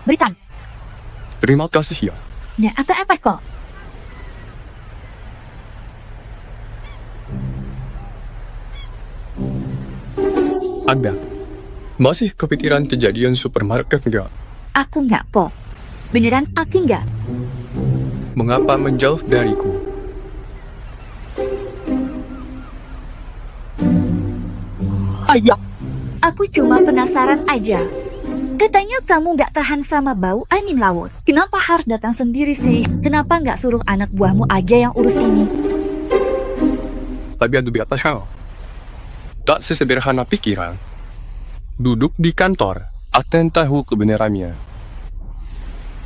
Berikan. Terima kasih ya. Nggak apa-apa kok. Anda masih kepikiran kejadian supermarket nggak? Aku nggak po. Beneran aku nggak. Mengapa menjauh dariku? Ayah. Aku cuma penasaran aja. Katanya kamu nggak tahan sama bau angin laut. Kenapa harus datang sendiri sih? Kenapa nggak suruh anak buahmu aja yang urus ini? Tapi adu biata siya. Tak sesederhana pikiran. Duduk di kantor, akan tahu kebenarannya.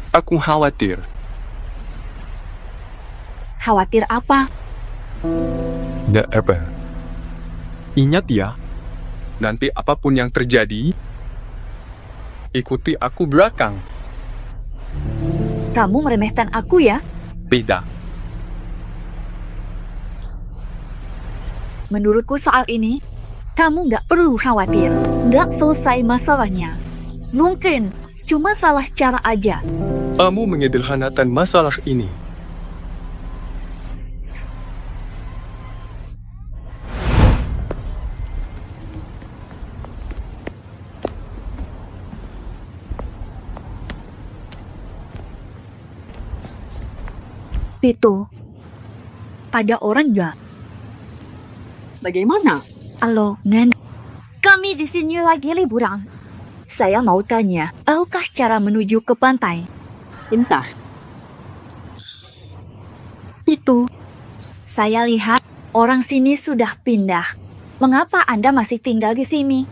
Aku khawatir. Khawatir apa? Nggak apa. Ingat ya, nanti apapun yang terjadi, ikuti aku belakang. Kamu meremehkan aku ya? Beda. Menurutku soal ini, kamu nggak perlu khawatir. Nggak selesai masalahnya. Mungkin cuma salah cara aja. Kamu menyederhanakan masalah ini. Itu, ada orang nggak? Bagaimana? Halo, Nen. Kami di sini lagi liburan. Saya mau tanya, tahukah cara menuju ke pantai? Entah. Itu. Saya lihat orang sini sudah pindah. Mengapa Anda masih tinggal di sini?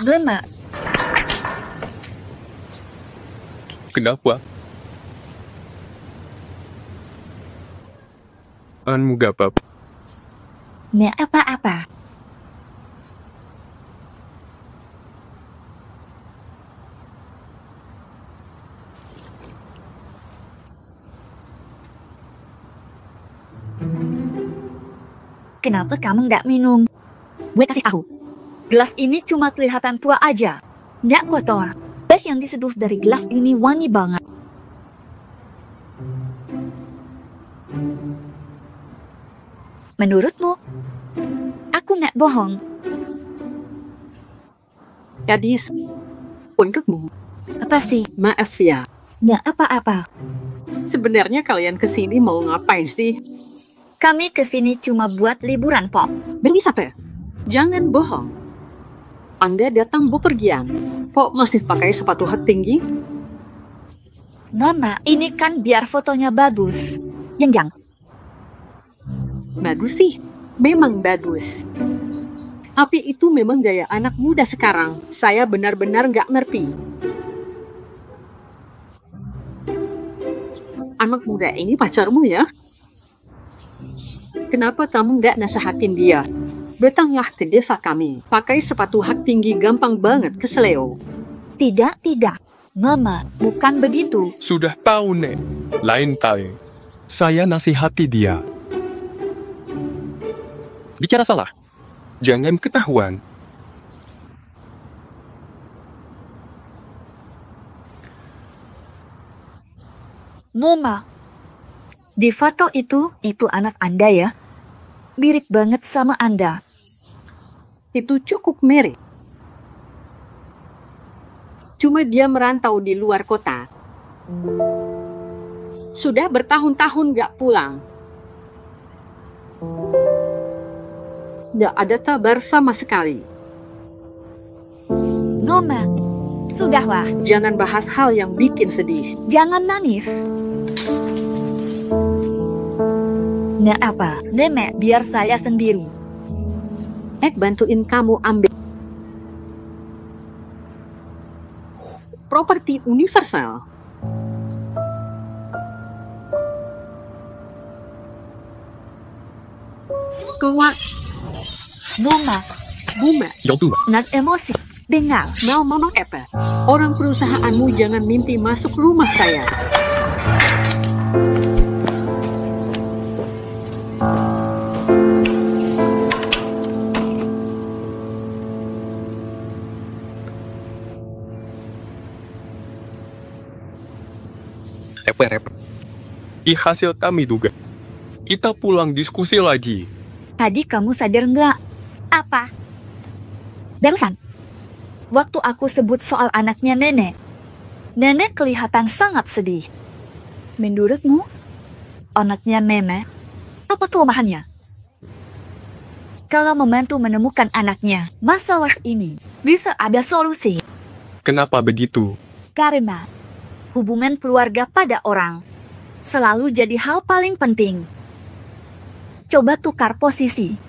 Gema, Kenapa? Anmu gapap. nggak apa-apa. Kenapa kamu nggak minum? Gue kasih tahu. Gelas ini cuma kelihatan tua aja. Nggak kotor. Teh yang diseduh dari gelas ini wangi banget. Menurutmu? Aku nggak bohong. Gadis, untukmu. Apa sih? Maaf ya. Nggak apa-apa. Sebenarnya kalian kesini mau ngapain sih? Kami kesini cuma buat liburan, Pok. Berwisata? Jangan bohong. Anda datang bepergian. Kok masih pakai sepatu hak tinggi? Mama, ini kan biar fotonya bagus. Yang Bagus sih. Memang bagus. Tapi itu memang gaya anak muda sekarang. Saya benar-benar nggak ngerti. Anak muda ini pacarmu ya? Kenapa kamu nggak nasehatin dia? Datanglah ke desa kami. Pakai sepatu hak tinggi gampang banget keseleo. Tidak. Mama, bukan begitu. Sudah tahu, Nek. Lain kali. Saya nasihati dia. Bicara salah. Jangan ketahuan. Mama, di foto itu anak Anda ya? Mirip banget sama Anda. Itu cukup mirip. Cuma dia merantau di luar kota. Sudah bertahun-tahun gak pulang. Gak ada kabar sama sekali. Mama, sudahlah. Jangan bahas hal yang bikin sedih. Jangan nangis. Nggak apa, Nenek, biar saya sendiri. Bantuin kamu ambil properti universal. Keluar. Mama, Buma, nak emosi. Dengar, mau mama apa? Orang perusahaanmu jangan mimpi masuk rumah saya. Hasil kami duga. Kita pulang diskusi lagi. Tadi kamu sadar nggak? Apa? Barusan, waktu aku sebut soal anaknya nenek, nenek kelihatan sangat sedih. Menurutmu, anaknya Meme, apa kelemahannya? Kalau membantu menemukan anaknya, masalah ini bisa ada solusi. Kenapa begitu? Karena hubungan keluarga pada orang selalu jadi hal paling penting. Coba tukar posisi.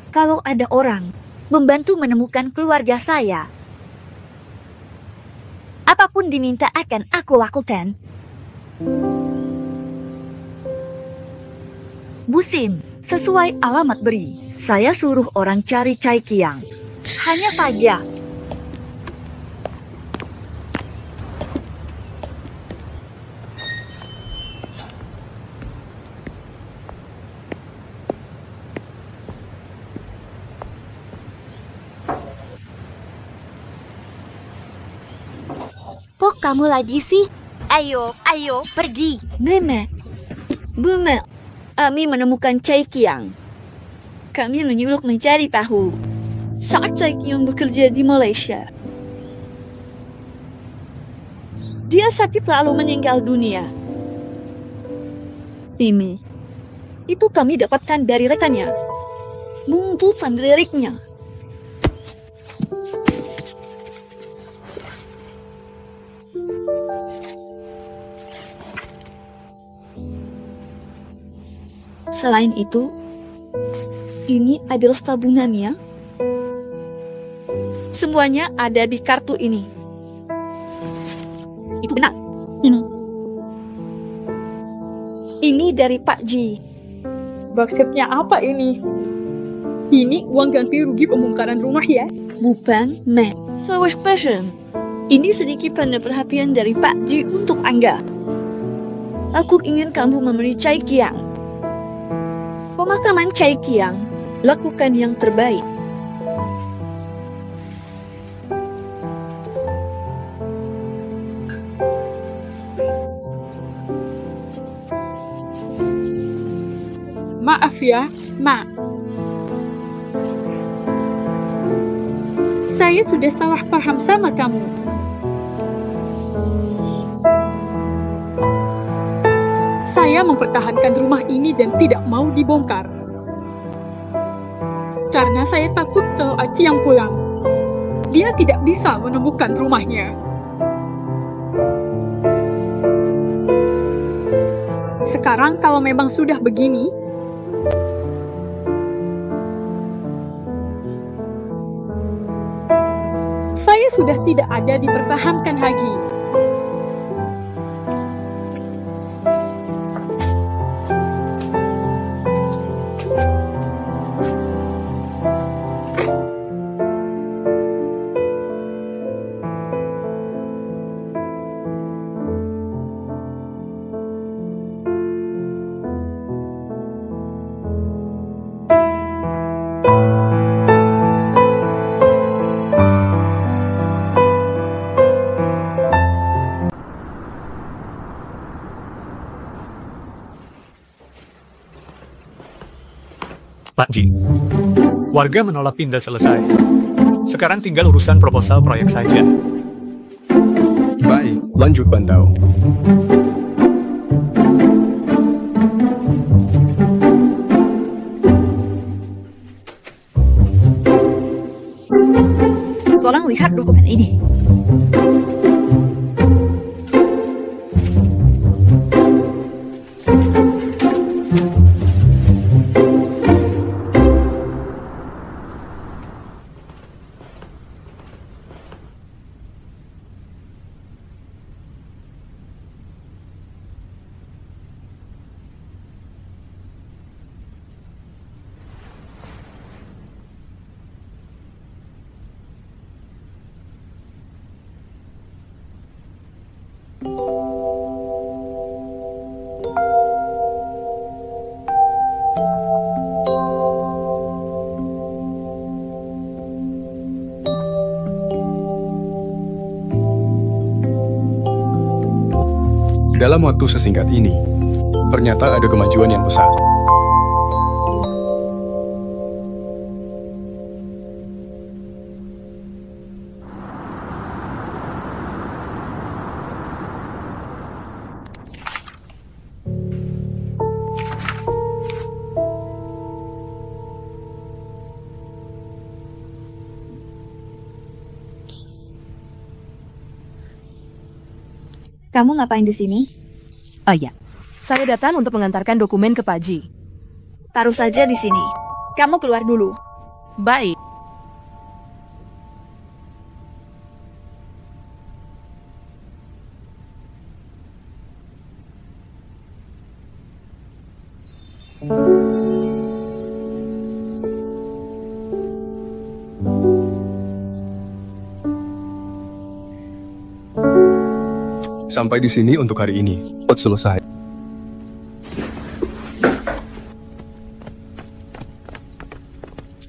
Kalau ada orang membantu menemukan keluarga saya, apapun diminta akan aku lakukan. Busim, sesuai alamat beri. Saya suruh orang cari Cai Qiang. Hanya saja, kok kamu lagi sih? Ayo, pergi. Nenek, Bume, kami menemukan Cai Qiang. Kami menyuruh mencari tahu saat Cai Qiang bekerja di Malaysia. Dia sakit lalu meninggal dunia. Ini, itu kami dapatkan dari rekannya. Mumpul Vandreriknya. Selain itu, ini adalah tabungannya. Semuanya ada di kartu ini. Itu benar. Ini dari Pak Ji. Maksudnya apa ini? Ini uang ganti rugi pembongkaran rumah ya? Bukan, Matt. So special. Ini sedikit tanda perhatian dari Pak Ji untuk Angga. Aku ingin kamu memberi Cai Qiang. Pemakaman Cai Qiang, lakukan yang terbaik. Maaf ya, Mak. Saya sudah salah paham sama kamu. Saya mempertahankan rumah ini dan tidak mau dibongkar. Karena saya takut kalau Aci yang pulang, dia tidak bisa menemukan rumahnya. Sekarang kalau memang sudah begini, saya sudah tidak ada dipertahankan lagi. Pak Ji, warga menolak pindah selesai. Sekarang tinggal urusan proposal proyek saja. Baik, lanjut Bandau. Tolong lihat dokumen ini. Dalam waktu sesingkat ini, ternyata ada kemajuan yang besar. Kamu ngapain di sini? Oh ya, saya datang untuk mengantarkan dokumen ke Pak Ji. Taruh saja di sini. Kamu keluar dulu. Baik. Sampai di sini untuk hari ini. Selesai.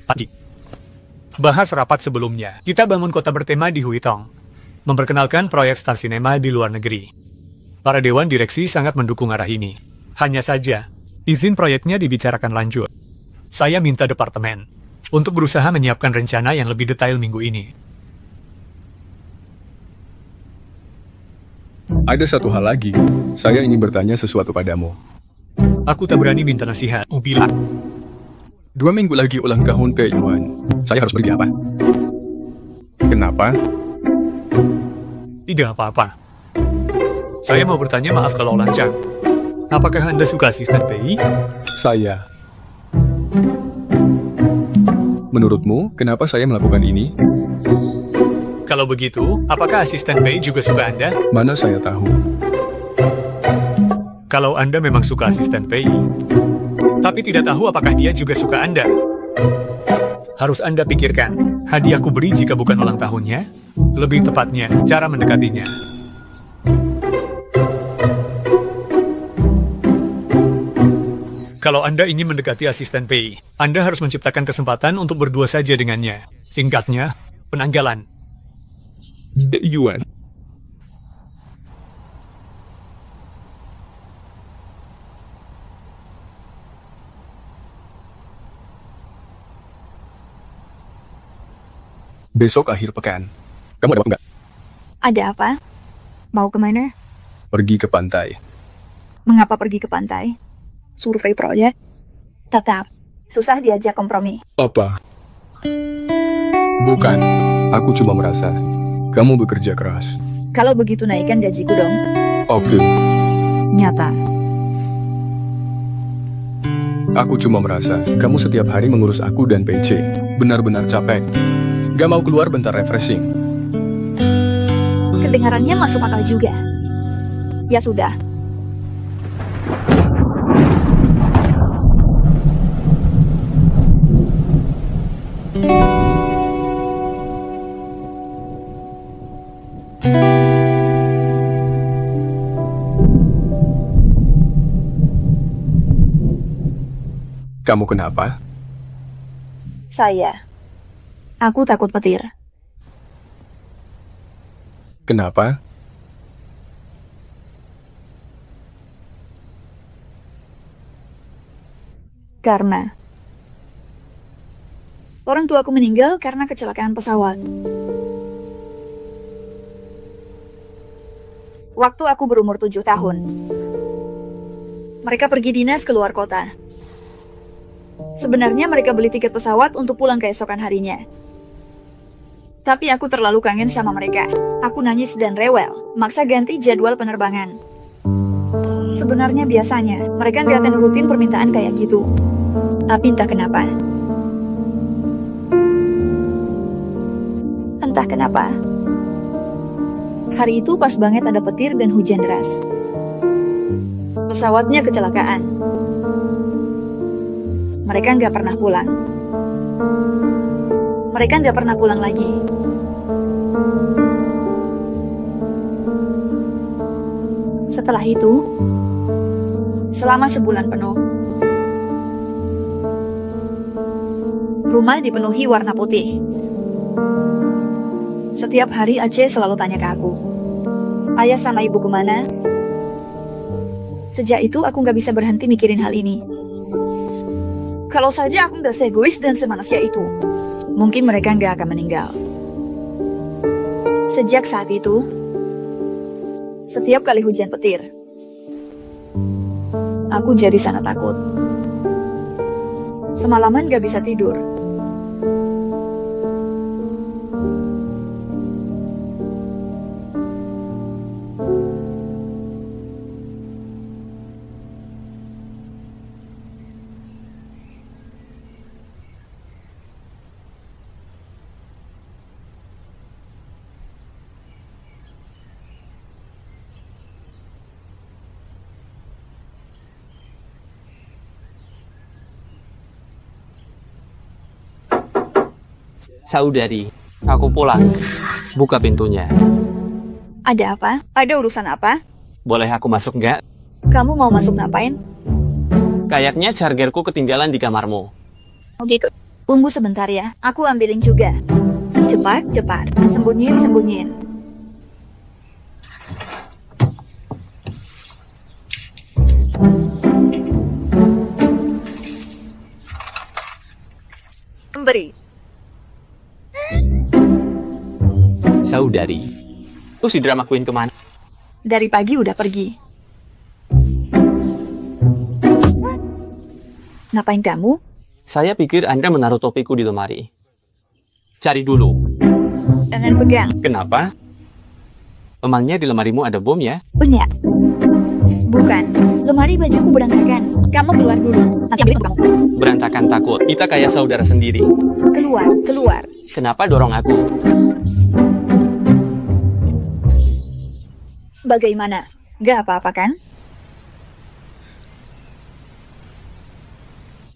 Pak Ji, bahas rapat sebelumnya. Kita bangun kota bertema di Huitong. Memperkenalkan proyek Star Cinema di luar negeri. Para dewan direksi sangat mendukung arah ini. Hanya saja, izin proyeknya dibicarakan lanjut. Saya minta departemen untuk berusaha menyiapkan rencana yang lebih detail minggu ini. Ada satu hal lagi. Saya ingin bertanya sesuatu padamu. Aku tak berani minta nasihat, Ubila. 2 minggu lagi ulang tahun Pei Yuan. Saya harus pergi apa? Kenapa? Tidak apa-apa. Saya mau bertanya, maaf kalau lancang. Apakah Anda suka asisten PI? Saya. Menurutmu, kenapa saya melakukan ini? Kalau begitu, apakah asisten PI juga suka Anda? Mana saya tahu. Kalau Anda memang suka asisten PI, tapi tidak tahu apakah dia juga suka Anda. Harus Anda pikirkan, hadiah ku beri jika bukan ulang tahunnya? Lebih tepatnya, cara mendekatinya. Kalau Anda ingin mendekati asisten PI, Anda harus menciptakan kesempatan untuk berdua saja dengannya. Singkatnya, penanggalan. Yuan. Besok akhir pekan. Kamu ada waktu nggak? Ada apa? Mau kemana? Pergi ke pantai. Mengapa pergi ke pantai? Survei proyek? Tetap. Susah diajak kompromi. Apa? Bukan. Aku cuma merasa kamu bekerja keras. Kalau begitu naikkan gajiku dong. Oke. Nyata. Aku cuma merasa kamu setiap hari mengurus aku dan PC. Benar-benar capek. Gak mau keluar bentar refreshing. Kedengarannya masuk akal juga. Ya sudah. Kamu kenapa? Aku takut petir. Kenapa? Karena orang tuaku meninggal karena kecelakaan pesawat. Waktu aku berumur 7 tahun. Mereka pergi dinas ke luar kota. Sebenarnya mereka beli tiket pesawat untuk pulang keesokan harinya. Tapi aku terlalu kangen sama mereka. Aku nangis dan rewel, maksa ganti jadwal penerbangan. Sebenarnya biasanya, mereka nggak akan nurutin permintaan kayak gitu. Tapi entah kenapa. Entah kenapa. Hari itu pas banget ada petir dan hujan deras. Pesawatnya kecelakaan. Mereka nggak pernah pulang. Mereka nggak pernah pulang lagi. Setelah itu, selama sebulan penuh, rumah dipenuhi warna putih. Setiap hari Aceh selalu tanya ke aku, ayah sama ibu kemana? Sejak itu aku nggak bisa berhenti mikirin hal ini. Kalau saja aku nggak seegois dan semanusia itu, mungkin mereka nggak akan meninggal. Sejak saat itu, setiap kali hujan petir, aku jadi sangat takut. Semalaman nggak bisa tidur. Saudari, aku pulang. Buka pintunya. Ada apa? Ada urusan apa? Boleh aku masuk nggak? Kamu mau masuk ngapain? Kayaknya chargerku ketinggalan di kamarmu. Oh gitu. Tunggu sebentar ya, aku ambilin juga. Cepat, cepat. Sembunyiin, sembunyiin. Beri. Saudari, terus si drama queen kemana? Dari pagi udah pergi. Ngapain kamu? Saya pikir Anda menaruh topiku di lemari. Cari dulu. Jangan pegang. Kenapa? Emangnya di lemarimu ada bom ya? Punya. Bukan. Lemari bajuku berantakan. Kamu keluar dulu. Nanti ambilin kamu. Berantakan takut. Kita kayak saudara sendiri. Keluar, keluar. Kenapa dorong aku? Bagaimana? Gak apa-apa kan?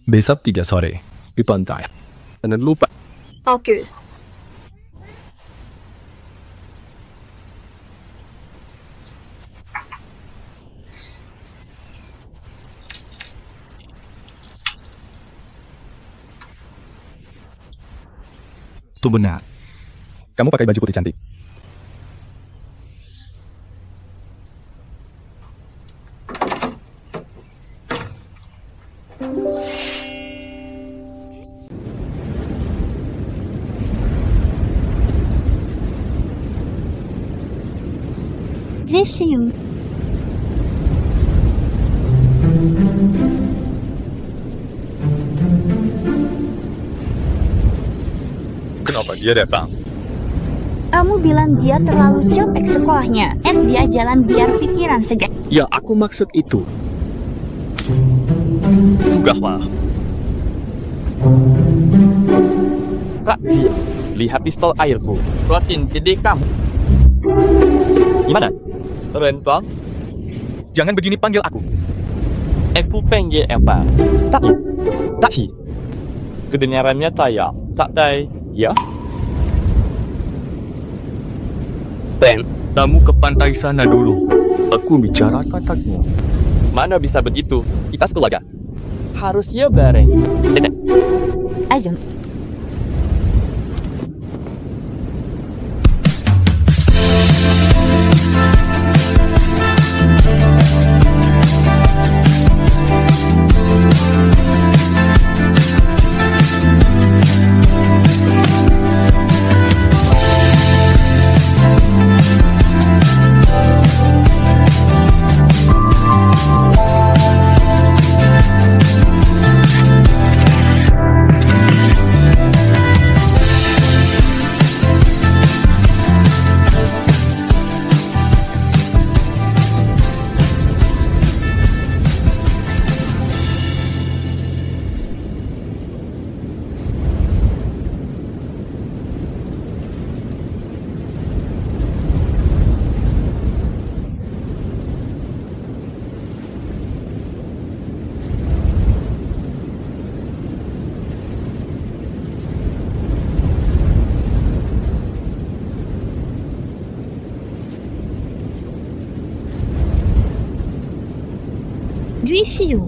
Besok 3 sore di pantai. Jangan lupa. Oke. Itu benar. Kamu pakai baju putih cantik. Zishiu. Kenapa dia datang? Kamu bilang dia terlalu capek sekolahnya. Dia jalan biar pikiran segar. Ya, aku maksud itu. Sudahlah. Kak, lihat pistol airku. Protein gede kamu. Gimana? Rentang? Jangan begini panggil aku. Aku panggil apa? Tak. Kedengarannya tayang. Tak tay. Ya? Ben, kamu ke pantai sana dulu. Aku bicara katamu. Mana bisa begitu? Kita sekeluarga. Harusnya bareng. Tidak. Ayo. Juishiu.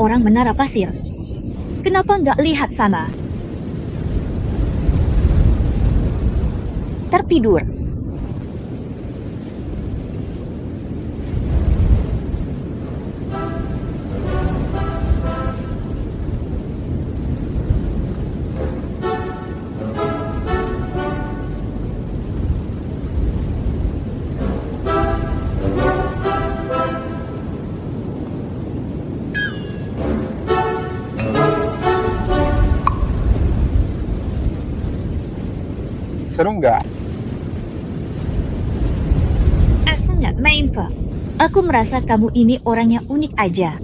Orang menara pasir. Kenapa nggak lihat sana? Tertidur. Seru nggak? Aku nggak main kok. Aku merasa kamu ini orang yang unik aja.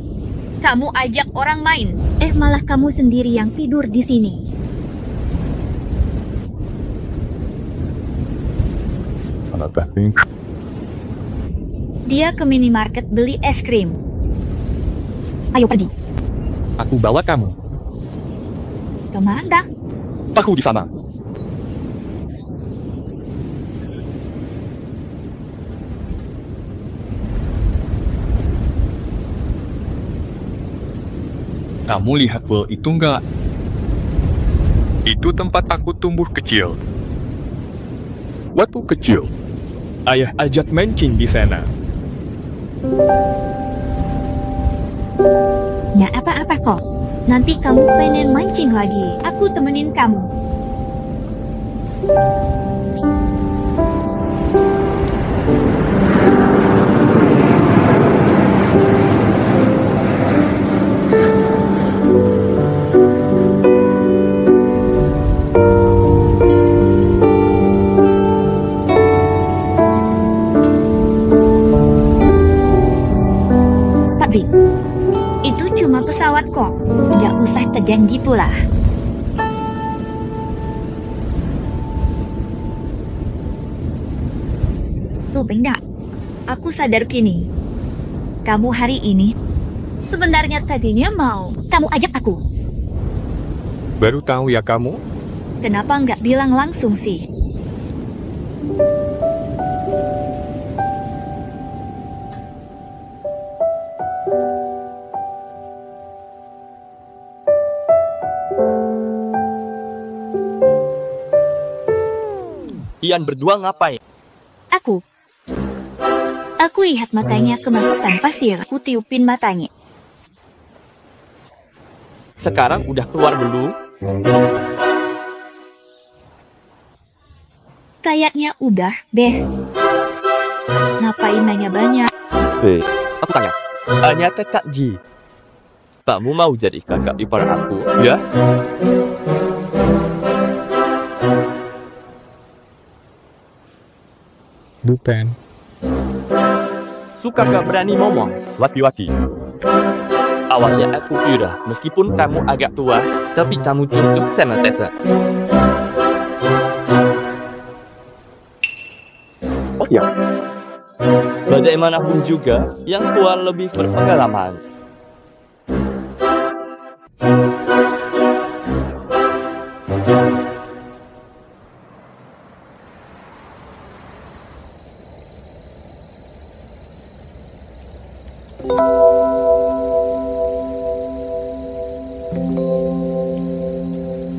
Kamu ajak orang main, malah kamu sendiri yang tidur di sini. Dia ke minimarket beli es krim. Ayo pergi. Aku bawa kamu. Kemana? Aku di sana. Kamu lihat bel itu nggak? Itu tempat aku tumbuh kecil. Waktu kecil, ayah ajak mancing di sana. Nggak apa-apa kok. Nanti kamu pengen mancing lagi. Aku temenin kamu. Pak Zik, itu cuma pesawat kok. Nggak usah tegang gitu lah. Tuh benda, aku sadar kini. Kamu hari ini sebenarnya tadinya mau kamu ajak aku. Baru tahu ya kamu? Kenapa nggak bilang langsung sih? Ian berdua ngapain? Aku lihat matanya kemasukan pasir. Aku tiupin matanya. Sekarang udah keluar belum? Kayaknya udah, Beh. Ngapain nanya banyak? Aku tanya. Hanya Kak Ji. Kamu mau jadi kakak ipar aku, ya? Bukan. Suka gak berani ngomong, wati-wati. Awalnya aku kira, meskipun kamu agak tua, tapi kamu cocok sama Teta. Oh ya, bagaimanapun juga, yang tua lebih berpengalaman.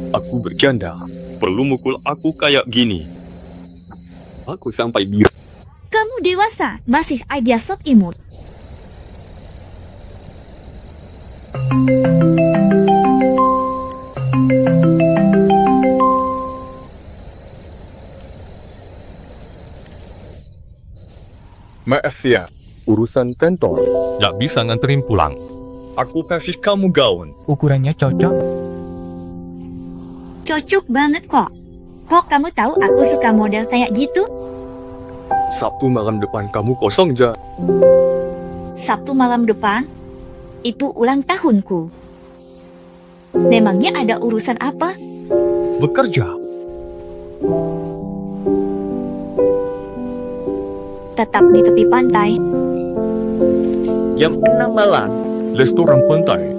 Aku bercanda. Perlu mukul aku kayak gini. Aku sampai biru. Kamu dewasa, masih aja sok imut. Maaf ya, urusan kantor. Gak bisa nganterin pulang. Aku kasih kamu gaun. Ukurannya cocok. Cocok banget kok. Kok kamu tahu aku suka model kayak gitu? Sabtu malam depan kamu kosong, Ja. Sabtu malam depan, itu ulang tahunku. Memangnya ada urusan apa? Bekerja. Tetap di tepi pantai. Jam 6 malam. Restoran pantai.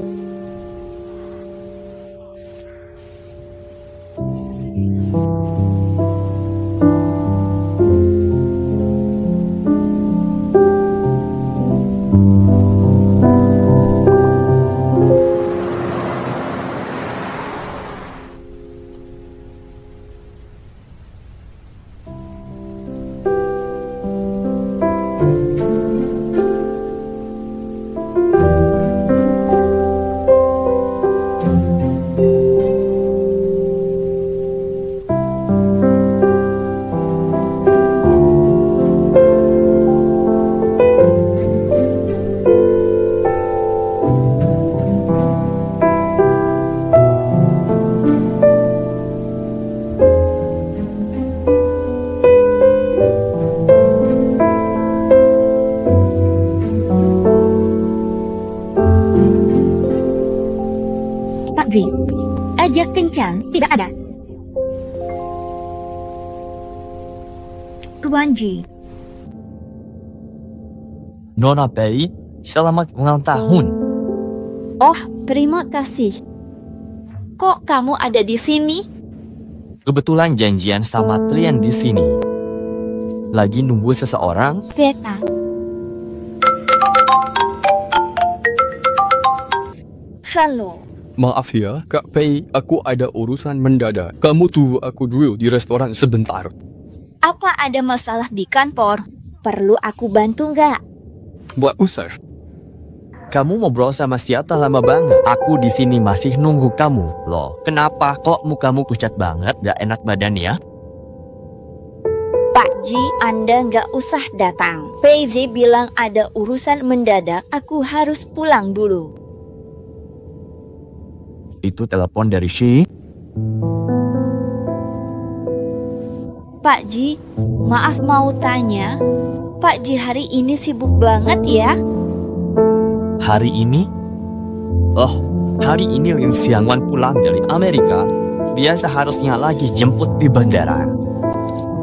ada. Tuan Ji, Nona Pei, selamat ulang tahun. oh terima kasih. Kok kamu ada di sini? Kebetulan janjian sama Trian di sini. Lagi nunggu seseorang. Beta. Halo. Maaf ya, Kak Pei, aku ada urusan mendadak. Kamu tunggu aku dulu di restoran sebentar. Apa ada masalah di kantor? Perlu aku bantu nggak? Buat usah. Kamu ngobrol sama siapa lama banget? Aku di sini masih nunggu kamu. Loh, kenapa kok mukamu pucat banget? Gak enak badan ya? Pak Ji, Anda nggak usah datang. PZ bilang ada urusan mendadak, aku harus pulang dulu. Itu telepon dari Shi. Pak Ji, maaf mau tanya. Pak Ji hari ini sibuk banget ya? Hari ini? Oh, hari ini Lin Xiangwan pulang dari Amerika. Dia seharusnya lagi jemput di bandara.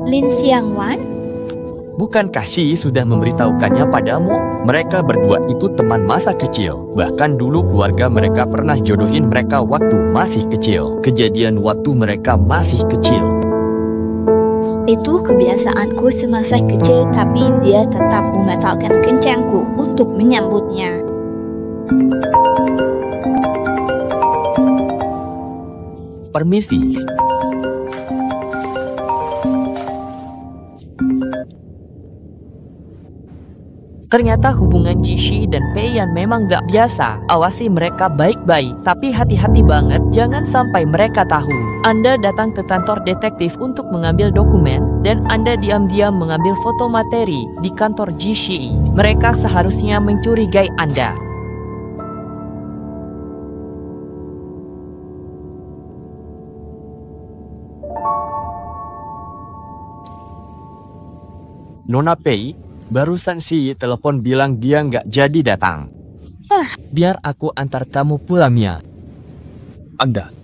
Lin Xiangwan? Bukankah Shi sudah memberitahukannya padamu? Mereka berdua itu teman masa kecil. Bahkan dulu keluarga mereka pernah jodohin mereka waktu masih kecil. Kejadian waktu mereka masih kecil. Itu kebiasaanku semasa kecil, tapi dia tetap membatalkan kencanku untuk menyambutnya. Permisi. Ternyata hubungan Jishi dan Peiyan memang gak biasa. Awasi mereka baik-baik, tapi hati-hati banget jangan sampai mereka tahu. Anda datang ke kantor detektif untuk mengambil dokumen, dan Anda diam-diam mengambil foto materi di kantor Jishi. Mereka seharusnya mencurigai Anda. Nona Pei, barusan si telepon bilang dia nggak jadi datang. Biar aku antar kamu pulang ya. Anda.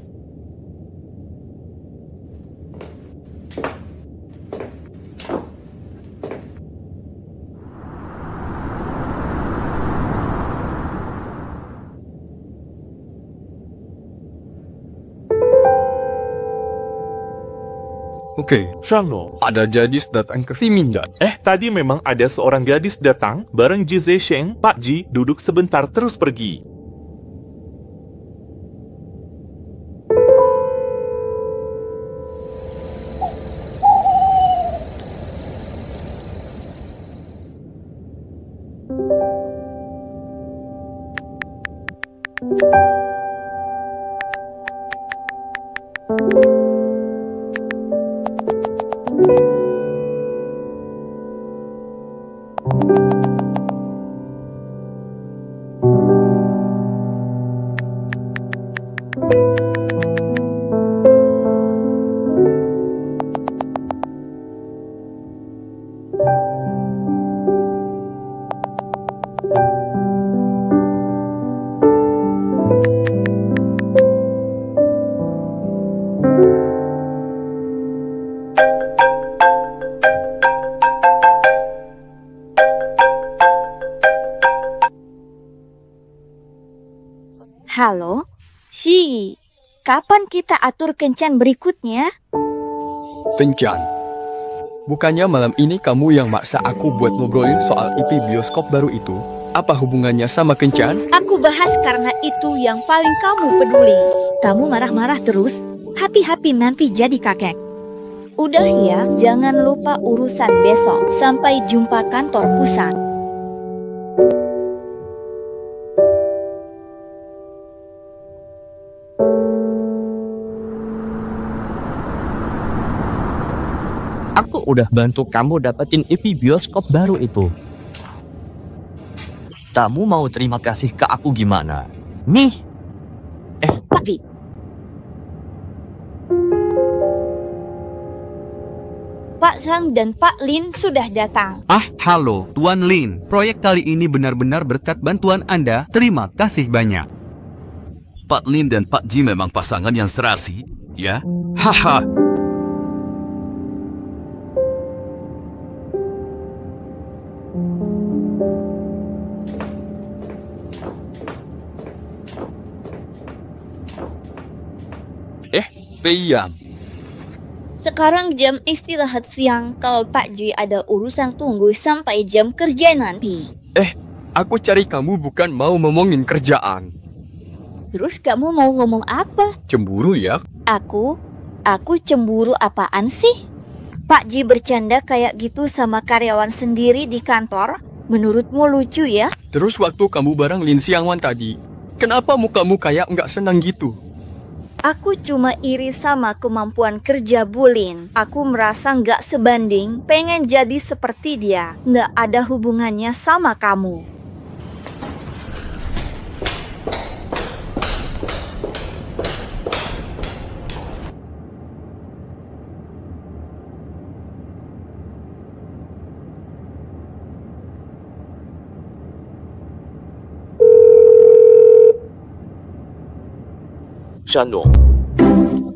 Oke, Shangno, ada gadis datang ke sini nggak? tadi memang ada seorang gadis datang bareng Ji Zesheng. Pak Ji duduk sebentar terus pergi. Halo, Shi, kapan kita atur kencan berikutnya? Kencan. Bukannya malam ini kamu yang maksa aku buat ngobrolin soal IP bioskop baru itu? Apa hubungannya sama kencan? Aku bahas karena itu yang paling kamu peduli. Kamu marah-marah terus, happy-happy nanti jadi kakek. Udah ya, jangan lupa urusan besok. Sampai jumpa kantor pusat. Aku udah bantu kamu dapetin IP bioskop baru itu. Kamu mau terima kasih ke aku gimana? Nih. Pak Ji. Pak Sang dan Pak Lin sudah datang. Halo, Tuan Lin. Proyek kali ini benar-benar berkat bantuan Anda. Terima kasih banyak. Pak Lin dan Pak Ji memang pasangan yang serasi. Ya? Haha. Peyam. Sekarang jam istirahat siang. Kalau Pak Ji ada urusan tunggu sampai jam kerja nanti. Aku cari kamu bukan mau ngomongin kerjaan. Terus kamu mau ngomong apa? Cemburu ya? Aku cemburu apaan sih? Pak Ji bercanda kayak gitu sama karyawan sendiri di kantor. Menurutmu lucu ya? Terus waktu kamu bareng Lin Xiangwan tadi, kenapa mukamu kayak nggak senang gitu? Aku cuma iri sama kemampuan kerja Bulin. Aku merasa nggak sebanding, pengen jadi seperti dia. Nggak ada hubungannya sama kamu. Shandong,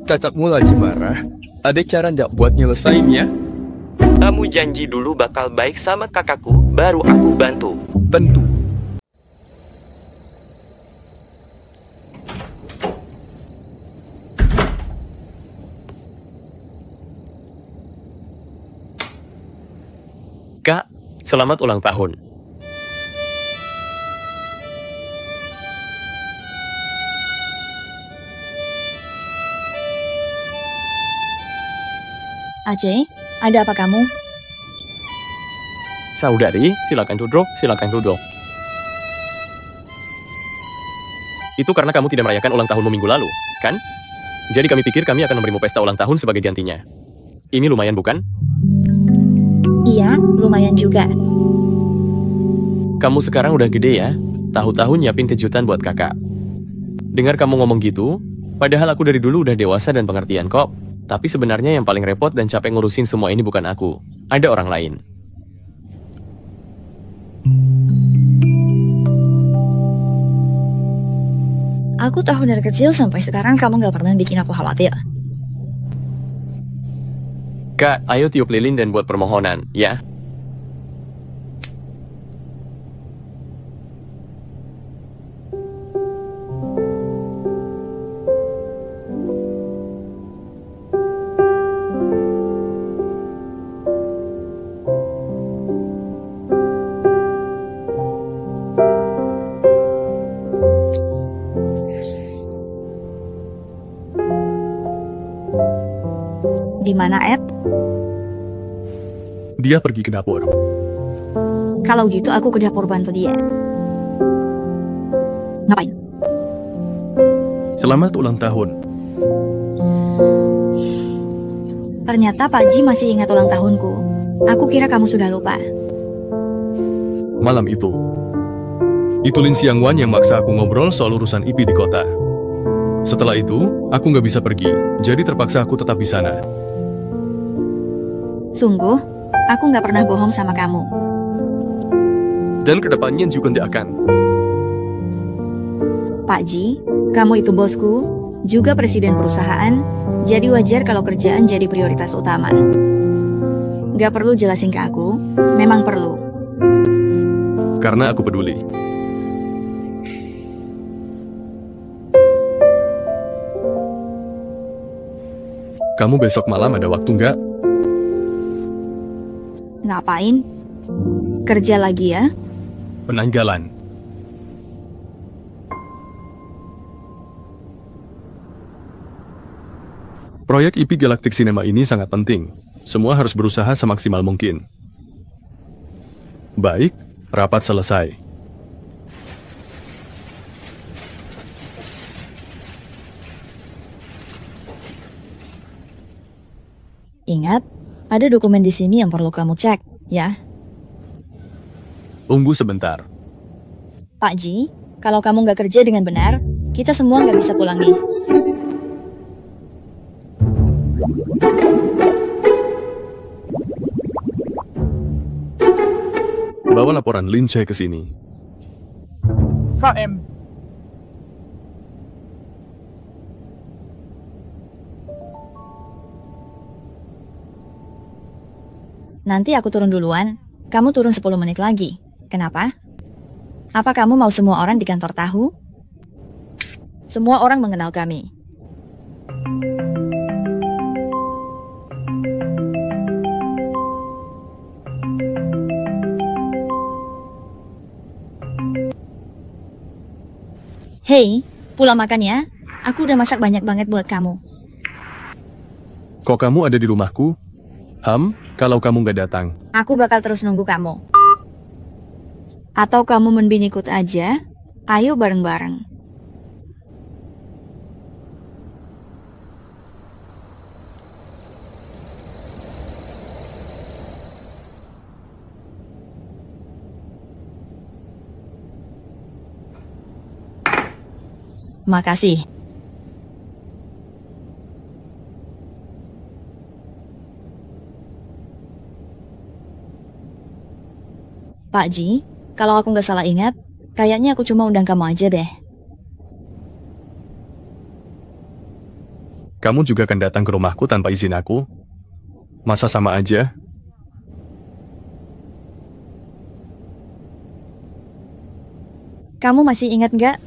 Tatapmu lagi marah. Ada cara nggak buat nyelesainnya? Kamu janji dulu bakal baik sama kakakku, baru aku bantu. Tentu. Kak, selamat ulang tahun. Aceh, ada apa kamu? Saudari, silakan duduk, silakan duduk. Itu karena kamu tidak merayakan ulang tahunmu minggu lalu, kan? Jadi kami pikir kami akan memberimu pesta ulang tahun sebagai gantinya. Ini lumayan bukan? Iya, lumayan juga. Kamu sekarang udah gede ya, tahu-tahu nyiapin kejutan buat kakak. Dengar kamu ngomong gitu, padahal aku dari dulu udah dewasa dan pengertian kok. Tapi sebenarnya yang paling repot dan capek ngurusin semua ini bukan aku. Ada orang lain. Aku tahu dari kecil sampai sekarang kamu gak pernah bikin aku khawatir. Kak, ayo tiup lilin dan buat permohonan, ya? Di mana Ed? Dia pergi ke dapur. Kalau gitu aku ke dapur bantu dia. Ngapain? Selamat ulang tahun. Ternyata Pak Ji masih ingat ulang tahunku. Aku kira kamu sudah lupa. Malam itu Lin Xiangwan yang maksa aku ngobrol soal urusan IP di kota. Setelah itu, aku nggak bisa pergi, jadi terpaksa aku tetap di sana. Sungguh, aku nggak pernah bohong sama kamu. Dan kedepannya juga tidak akan. Pak Ji, kamu itu bosku, juga presiden perusahaan, jadi wajar kalau kerjaan jadi prioritas utama. Nggak perlu jelasin ke aku, memang perlu. Karena aku peduli. Kamu besok malam ada waktu nggak? Ngapain? Kerja lagi ya? Penanggalan. Proyek IP Galactic Cinema ini sangat penting. Semua harus berusaha semaksimal mungkin. Baik, rapat selesai. Ingat, ada dokumen di sini yang perlu kamu cek, ya. Tunggu sebentar. Pak Ji, kalau kamu nggak kerja dengan benar, kita semua nggak bisa pulang nih. Bawa laporan Lin Che ke sini. KM. Nanti aku turun duluan, kamu turun 10 menit lagi. Kenapa? Apa kamu mau semua orang di kantor tahu? Semua orang mengenal kami. Hei, pulang makan ya. Aku udah masak banyak banget buat kamu. Kok kamu ada di rumahku? Kalau kamu nggak datang. Aku bakal terus nunggu kamu. Atau kamu mending ikut aja? Ayo bareng-bareng. Makasih. Pak Ji, kalau aku nggak salah ingat, kayaknya aku cuma undang kamu aja deh. Kamu juga akan datang ke rumahku tanpa izin aku? Masa sama aja? Kamu masih ingat nggak?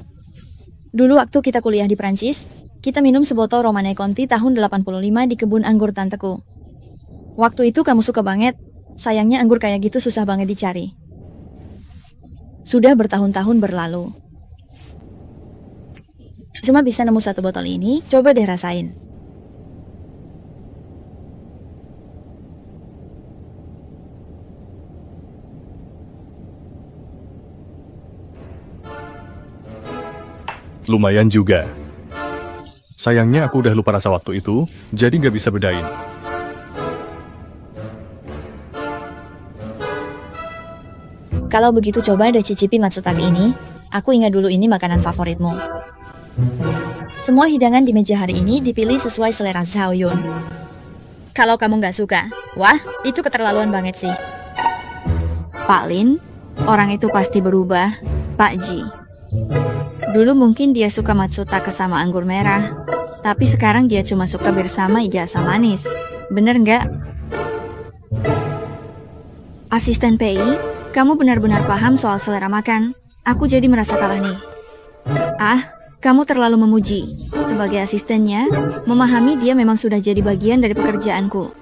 Dulu waktu kita kuliah di Prancis, kita minum sebotol Romane Conti tahun 85 di kebun anggur tanteku. Waktu itu kamu suka banget, sayangnya anggur kayak gitu susah banget dicari. Sudah bertahun-tahun berlalu. Cuma bisa nemu satu botol ini, coba deh rasain. Lumayan juga. Sayangnya aku udah lupa rasa waktu itu, jadi nggak bisa bedain. Kalau begitu coba deh cicipi matsutake ini. Aku ingat dulu ini makanan favoritmu. Semua hidangan di meja hari ini dipilih sesuai selera Zhao Yun. Kalau kamu nggak suka, wah, itu keterlaluan banget sih. Pak Lin, orang itu pasti berubah, Pak Ji. Dulu mungkin dia suka matsutake sama anggur merah, tapi sekarang dia cuma suka bersama iga asam manis. Bener nggak? Asisten PI, kamu benar-benar paham soal selera makan. Aku jadi merasa kalah nih. Kamu terlalu memuji. Sebagai asistennya, memahami dia memang sudah jadi bagian dari pekerjaanku.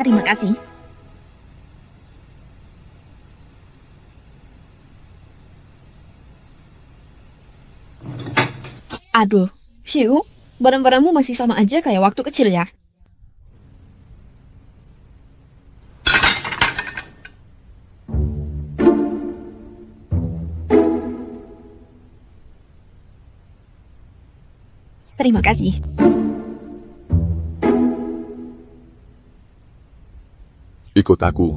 Terima kasih. Aduh, Xiu, barang-barangmu masih sama aja kayak waktu kecil ya? Terima kasih. Ikut aku.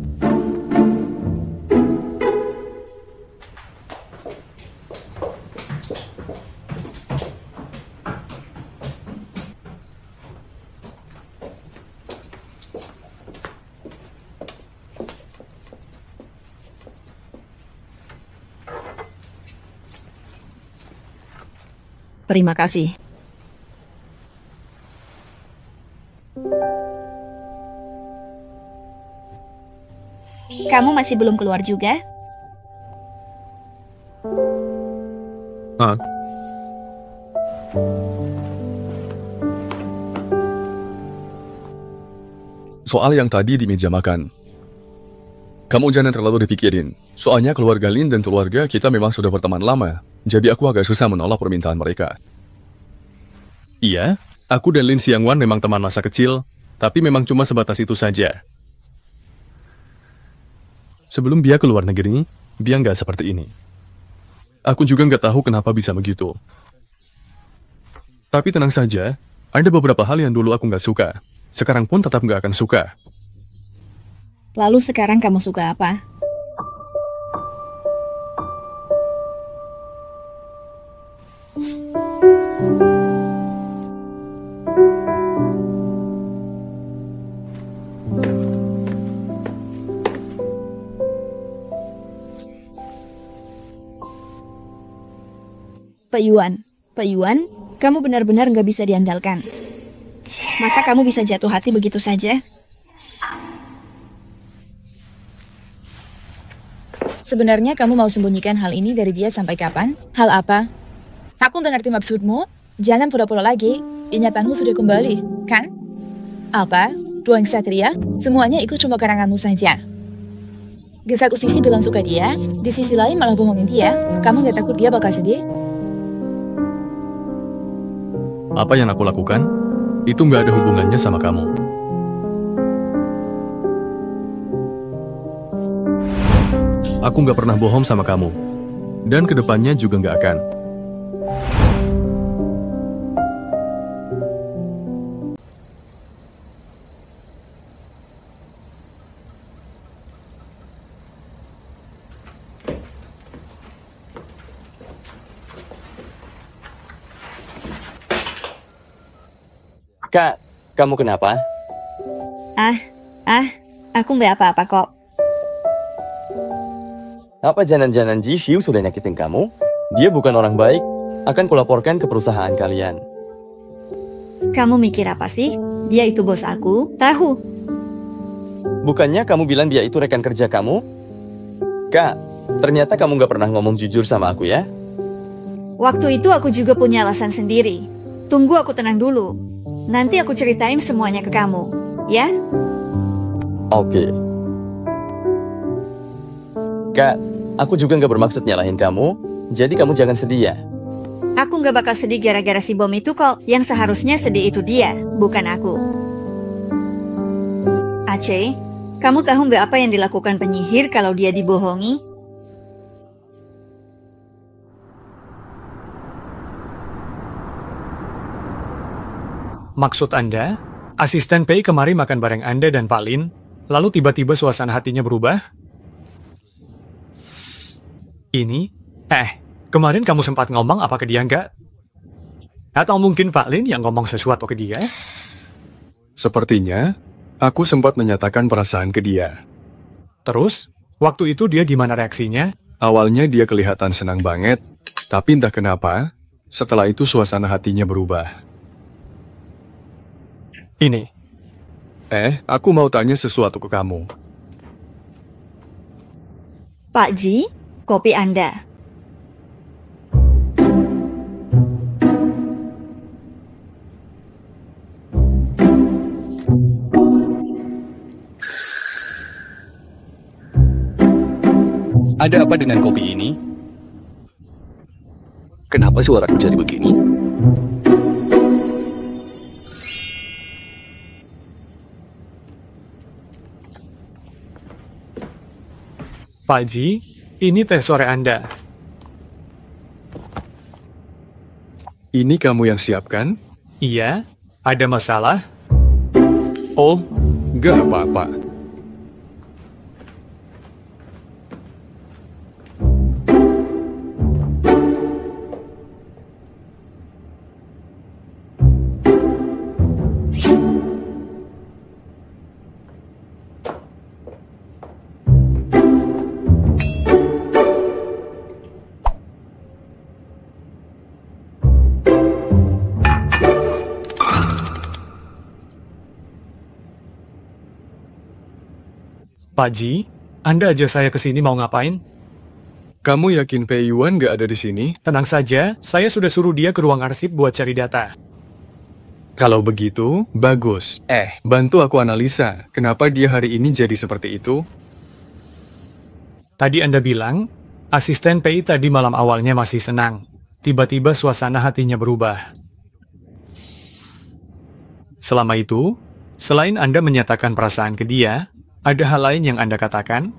Terima kasih. Kamu masih belum keluar juga? Soal yang tadi di meja makan. Kamu jangan terlalu dipikirin. Soalnya keluarga Lin dan keluarga kita memang sudah berteman lama. Jadi aku agak susah menolak permintaan mereka. Iya, aku dan Lin Xiangwan memang teman masa kecil, tapi memang cuma sebatas itu saja. Sebelum dia keluar negeri, dia nggak seperti ini. Aku juga nggak tahu kenapa bisa begitu. Tapi tenang saja, ada beberapa hal yang dulu aku nggak suka. Sekarang pun tetap nggak akan suka. Lalu sekarang kamu suka apa? Pak Yuan, kamu benar-benar nggak bisa diandalkan. Masa kamu bisa jatuh hati begitu saja? Sebenarnya kamu mau sembunyikan hal ini dari dia sampai kapan? Hal apa? Aku mengerti maksudmu. Jangan pura-pura lagi. Ingatanmu sudah kembali, kan? Apa? Tuan Satria? Semuanya ikut cuma karanganmu saja. Gesaku Sisi bilang suka dia, di sisi lain malah bohongin dia. Kamu gak takut dia bakal sedih? Apa yang aku lakukan, itu nggak ada hubungannya sama kamu. Aku nggak pernah bohong sama kamu. Dan kedepannya juga nggak akan. Kak, kamu kenapa? Aku nggak apa-apa kok. Apa jangan-jangan Jishu sudah nyakitin kamu? Dia bukan orang baik. Akan kulaporkan ke perusahaan kalian. Kamu mikir apa sih? Dia itu bos aku, tahu. Bukannya kamu bilang dia itu rekan kerja kamu? Kak, ternyata kamu nggak pernah ngomong jujur sama aku ya? Waktu itu aku juga punya alasan sendiri. Tunggu aku tenang dulu. Nanti aku ceritain semuanya ke kamu, ya? Oke. Kak, aku juga nggak bermaksud nyalahin kamu, jadi kamu jangan sedih ya. Aku nggak bakal sedih gara-gara si bom itu kok. Yang seharusnya sedih itu dia, bukan aku. Aceh, kamu tahu nggak apa yang dilakukan penyihir kalau dia dibohongi? Maksud Anda, asisten Pei kemari makan bareng Anda dan Pak Lin, lalu tiba-tiba suasana hatinya berubah? Ini? Kemarin kamu sempat ngomong apa ke dia nggak? Atau mungkin Pak Lin yang ngomong sesuatu ke dia? Sepertinya, aku sempat menyatakan perasaan ke dia. Terus, waktu itu dia gimana reaksinya? Awalnya dia kelihatan senang banget, tapi entah kenapa, setelah itu suasana hatinya berubah. Ini. Aku mau tanya sesuatu ke kamu. Pak Ji, kopi Anda. Ada apa dengan kopi ini? Kenapa suaraku jadi begini? Pak Ji, ini teh sore Anda. Ini kamu yang siapkan? Iya, ada masalah? Oh, nggak apa-apa. Pak Ji, Anda ajak saya ke sini mau ngapain? Kamu yakin Pei Yuan nggak ada di sini? Tenang saja, saya sudah suruh dia ke ruang arsip buat cari data. Kalau begitu, bagus. Bantu aku analisa, kenapa dia hari ini jadi seperti itu? Tadi Anda bilang, asisten Pei tadi malam awalnya masih senang. Tiba-tiba suasana hatinya berubah. Selama itu, selain Anda menyatakan perasaan ke dia, ada hal lain yang Anda katakan?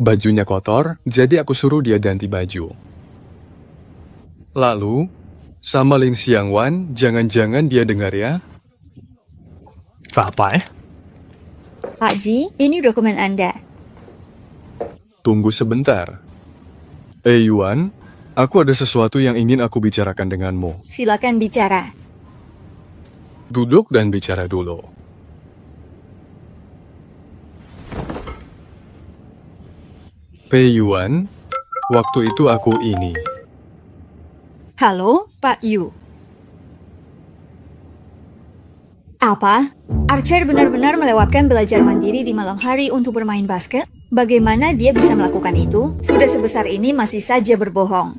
Bajunya kotor, jadi aku suruh dia ganti baju. Lalu, sama Lin Xiangwan, jangan-jangan dia dengar ya? Apa? Pak Ji, ini dokumen Anda. Tunggu sebentar. Yuan, aku ada sesuatu yang ingin aku bicarakan denganmu. Silakan bicara. Duduk dan bicara dulu. Pei Yuan, waktu itu aku ini. Halo, Pak Yu. Apa? Archer benar-benar melewatkan belajar mandiri di malam hari untuk bermain basket? Bagaimana dia bisa melakukan itu? Sudah sebesar ini masih saja berbohong.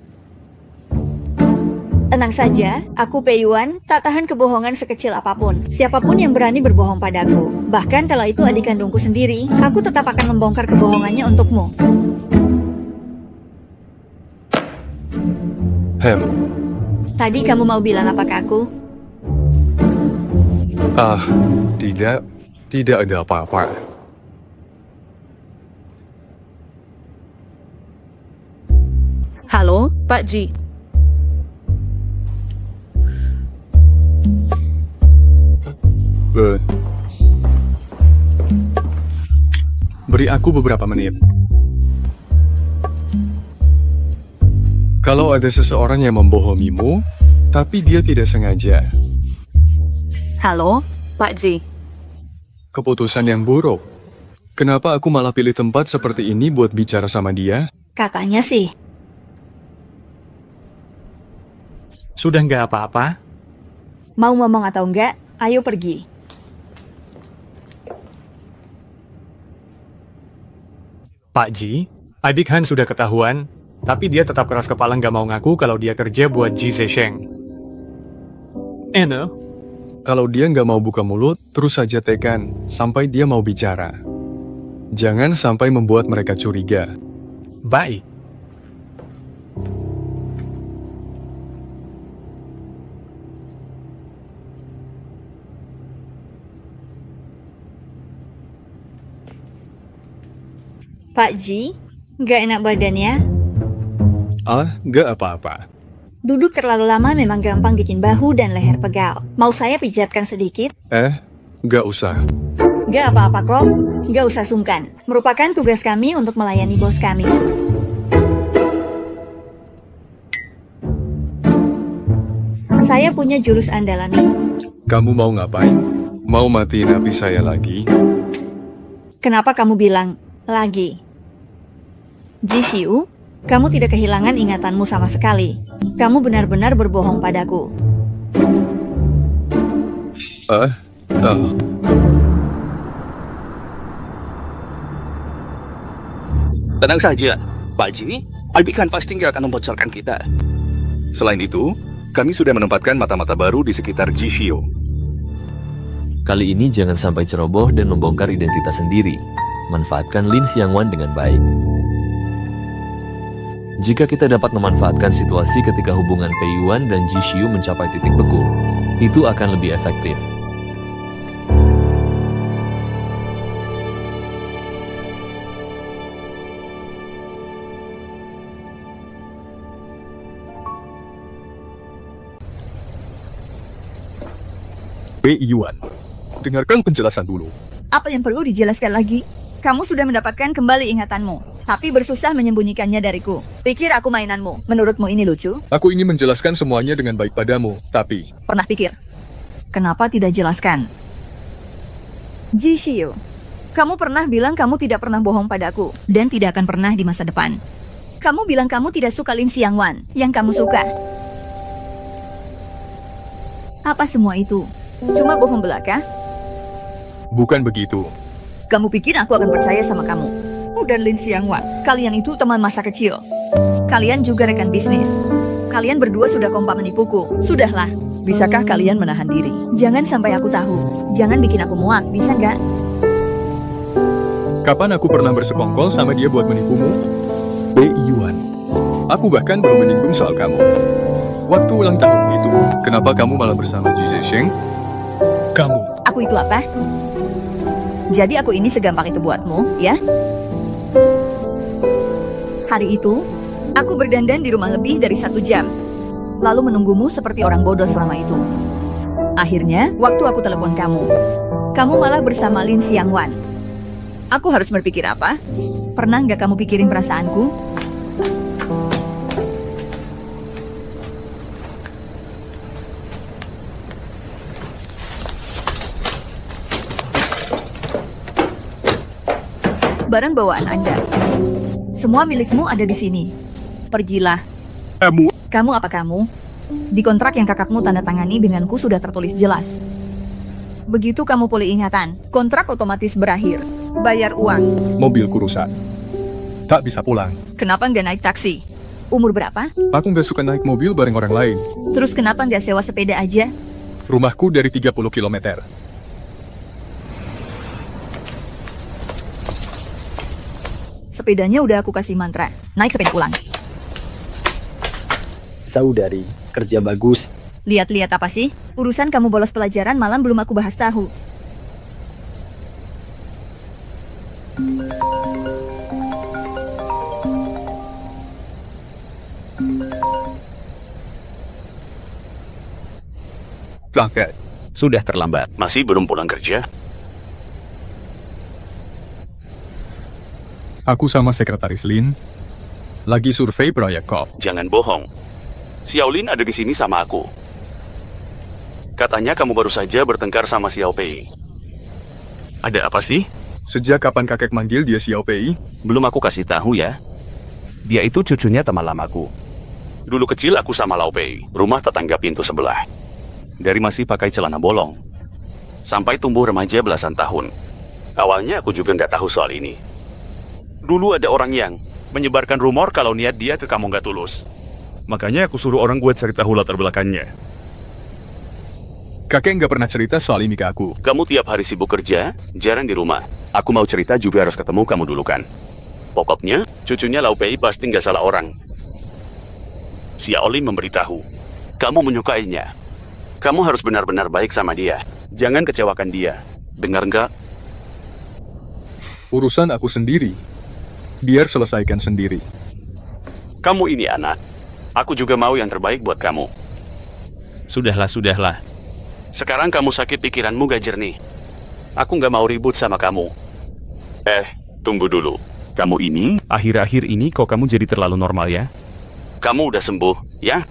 Tenang saja, aku Peiyuan, tak tahan kebohongan sekecil apapun. Siapapun yang berani berbohong padaku, bahkan kalau itu adik kandungku sendiri, aku tetap akan membongkar kebohongannya untukmu. Tadi kamu mau bilang apa ke aku? Tidak ada apa-apa. Halo, Pak Ji. Beri aku beberapa menit. Kalau ada seseorang yang membohongimu, tapi dia tidak sengaja, Halo, Pak Ji. keputusan yang buruk. Kenapa aku malah pilih tempat seperti ini buat bicara sama dia? Katanya sih. Sudah nggak apa-apa? Mau ngomong atau enggak, ayo pergi. Pak Ji, adik Han sudah ketahuan, tapi dia tetap keras kepala nggak mau ngaku kalau dia kerja buat Ji Zesheng. Kalau dia nggak mau buka mulut, terus saja tekan sampai dia mau bicara. Jangan sampai membuat mereka curiga. Baik. Pak Ji, nggak enak badannya? Nggak apa-apa. Duduk terlalu lama memang gampang bikin bahu dan leher pegal. Mau saya pijatkan sedikit? Nggak usah. Nggak apa-apa kok, nggak usah sungkan. Merupakan tugas kami untuk melayani bos kami. Saya punya jurus andalan nih. Kamu mau ngapain? Mau matiin api saya lagi? Kenapa kamu bilang lagi? Ji Xiu, kamu tidak kehilangan ingatanmu sama sekali. Kamu benar-benar berbohong padaku. Tenang saja, Pak Ji. Albik kan pasti nggak akan membocorkan kita. Selain itu, kami sudah menempatkan mata-mata baru di sekitar Ji Xiu. Kali ini jangan sampai ceroboh dan membongkar identitas sendiri. Manfaatkan Lin Xiangwan dengan baik. Jika kita dapat memanfaatkan situasi ketika hubungan Peiyuan dan Ji Xiu mencapai titik beku, itu akan lebih efektif. Peiyuan, dengarkan penjelasan dulu. Apa yang perlu dijelaskan lagi? Kamu sudah mendapatkan kembali ingatanmu, tapi bersusah menyembunyikannya dariku. Pikir aku mainanmu. Menurutmu ini lucu? Aku ingin menjelaskan semuanya dengan baik padamu, tapi... Pernah pikir? Kenapa tidak jelaskan? Ji Xiu, kamu pernah bilang kamu tidak pernah bohong padaku, dan tidak akan pernah di masa depan. Kamu bilang kamu tidak suka Lin Xiangwan, yang kamu suka. Apa semua itu? Cuma bohong belaka? Bukan begitu. Kamu pikir aku akan percaya sama kamu? Dan Lin Xiangwan, kalian itu teman masa kecil. Kalian juga rekan bisnis. Kalian berdua sudah kompak menipuku. Sudahlah, bisakah kalian menahan diri? Jangan sampai aku tahu. Jangan bikin aku muak, bisa nggak? Kapan aku pernah bersekongkol sama dia buat menipumu? Peiyuan. Aku bahkan belum menyinggung soal kamu. Waktu ulang tahunmu itu, kenapa kamu malah bersama Ji Zesheng? Kamu. Aku itu apa? Jadi aku ini segampang itu buatmu, ya? Hari itu, aku berdandan di rumah lebih dari 1 jam. Lalu menunggumu seperti orang bodoh selama itu. Akhirnya, waktu aku telepon kamu malah bersama Lin Xiangwan. Aku harus berpikir apa? Pernah nggak kamu pikirin perasaanku? Barang bawaan Anda. Semua milikmu ada di sini. Pergilah. Kamu apa kamu? Di kontrak yang kakakmu tanda tangani denganku sudah tertulis jelas. Begitu kamu pulih ingatan, kontrak otomatis berakhir. Bayar uang. Mobilku rusak. Tak bisa pulang. Kenapa nggak naik taksi? Umur berapa? Aku nggak suka naik mobil bareng orang lain. Terus kenapa nggak sewa sepeda aja? Rumahku dari 30 km. Sepedanya udah aku kasih mantra. Naik sepeda pulang. Saudari, kerja bagus. Lihat-lihat apa sih? Urusan kamu bolos pelajaran malam belum aku bahas tahu. Langkat. Sudah terlambat. Masih belum pulang kerja? Aku sama Sekretaris Lin lagi survei proyek Kop. Jangan bohong. Xiaolin ada di sini sama aku. Katanya kamu baru saja bertengkar sama Xiao Pei. Ada apa sih? Sejak kapan kakek manggil dia Xiao Pei? Belum aku kasih tahu ya. Dia itu cucunya teman lamaku. Dulu kecil aku sama Lao Pei, rumah tetangga pintu sebelah. Dari masih pakai celana bolong, sampai tumbuh remaja belasan tahun. Awalnya aku juga nggak tahu soal ini. Dulu ada orang yang menyebarkan rumor kalau niat dia ke kamu nggak tulus. Makanya aku suruh orang gue cari tahu latar belakangnya. Kakek nggak pernah cerita soal ini ke aku. Kamu tiap hari sibuk kerja, jarang di rumah. Aku mau cerita juga harus ketemu kamu dulu kan. Pokoknya, cucunya Lao Pei pasti nggak salah orang. Xiaolin memberitahu, kamu menyukainya. Kamu harus benar-benar baik sama dia. Jangan kecewakan dia. Dengar nggak? Urusan aku sendiri. Biar selesaikan sendiri. Kamu ini anak. Aku juga mau yang terbaik buat kamu. Sudahlah. Sekarang kamu sakit pikiranmu gak jernih. Aku gak mau ribut sama kamu. Tunggu dulu. Kamu ini? Akhir-akhir ini kok kamu jadi terlalu normal ya? Kamu udah sembuh, ya?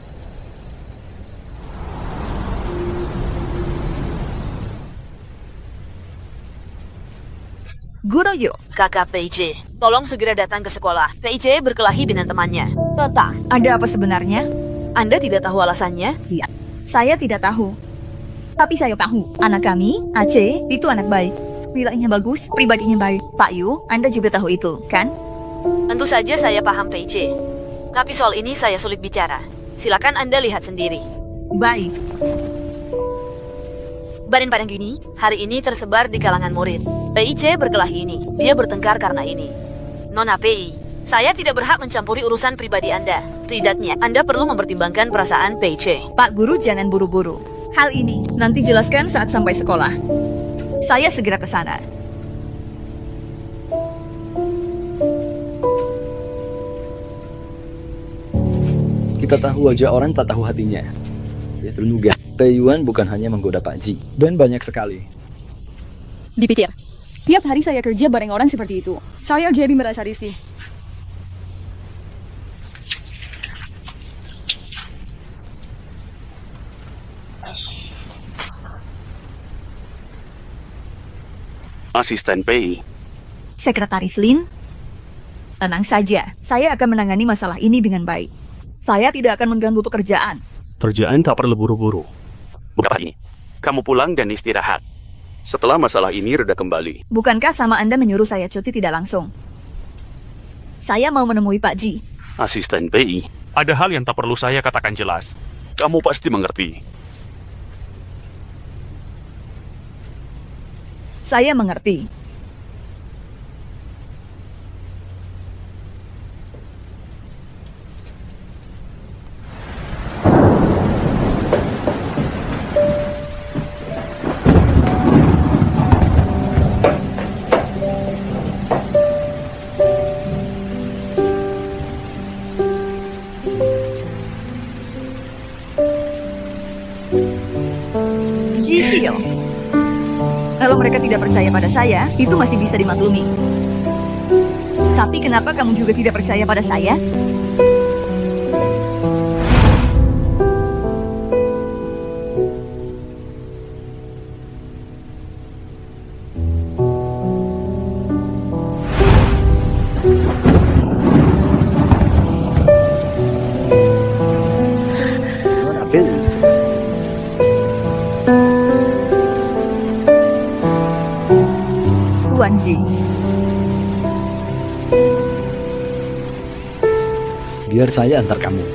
Guru Yu, Kakak PJ, tolong segera datang ke sekolah. PJ berkelahi dengan temannya. Tata, ada apa sebenarnya? Anda tidak tahu alasannya? Iya, saya tidak tahu. Tapi saya tahu, anak kami, Aceh, itu anak baik. Nilainya bagus, pribadinya baik. Pak Yu, Anda juga tahu itu, kan? Tentu saja saya paham PJ. Tapi soal ini saya sulit bicara. Silakan Anda lihat sendiri. Baik. Badan-badan gini, hari ini tersebar di kalangan murid. PIC berkelahi ini. Dia bertengkar karena ini. Nona PI, saya tidak berhak mencampuri urusan pribadi Anda. Tidaknya, Anda perlu mempertimbangkan perasaan PIC. Pak Guru, jangan buru-buru. Hal ini nanti jelaskan saat sampai sekolah. Saya segera ke sana. Kita tahu wajah orang tak tahu hatinya. Ya terduga, Pei Yuan bukan hanya menggoda Pak Ji, dan banyak sekali. Dipikir, tiap hari saya kerja bareng orang seperti itu. Saya jadi merasa risih. Asisten PI. Sekretaris Lin, tenang saja. Saya akan menangani masalah ini dengan baik. Saya tidak akan mengganggu pekerjaan. Kerjaan tak perlu buru-buru. Bukan, kamu pulang dan istirahat. Setelah masalah ini reda kembali. Bukankah sama Anda menyuruh saya cuti tidak langsung? Saya mau menemui Pak Ji. Asisten PI. Ada hal yang tak perlu saya katakan jelas. Kamu pasti mengerti. Saya mengerti. Jisil. Kalau mereka tidak percaya pada saya, itu masih bisa dimaklumi. Tapi kenapa kamu juga tidak percaya pada saya? Tuan Ji. Biar saya antar kamu.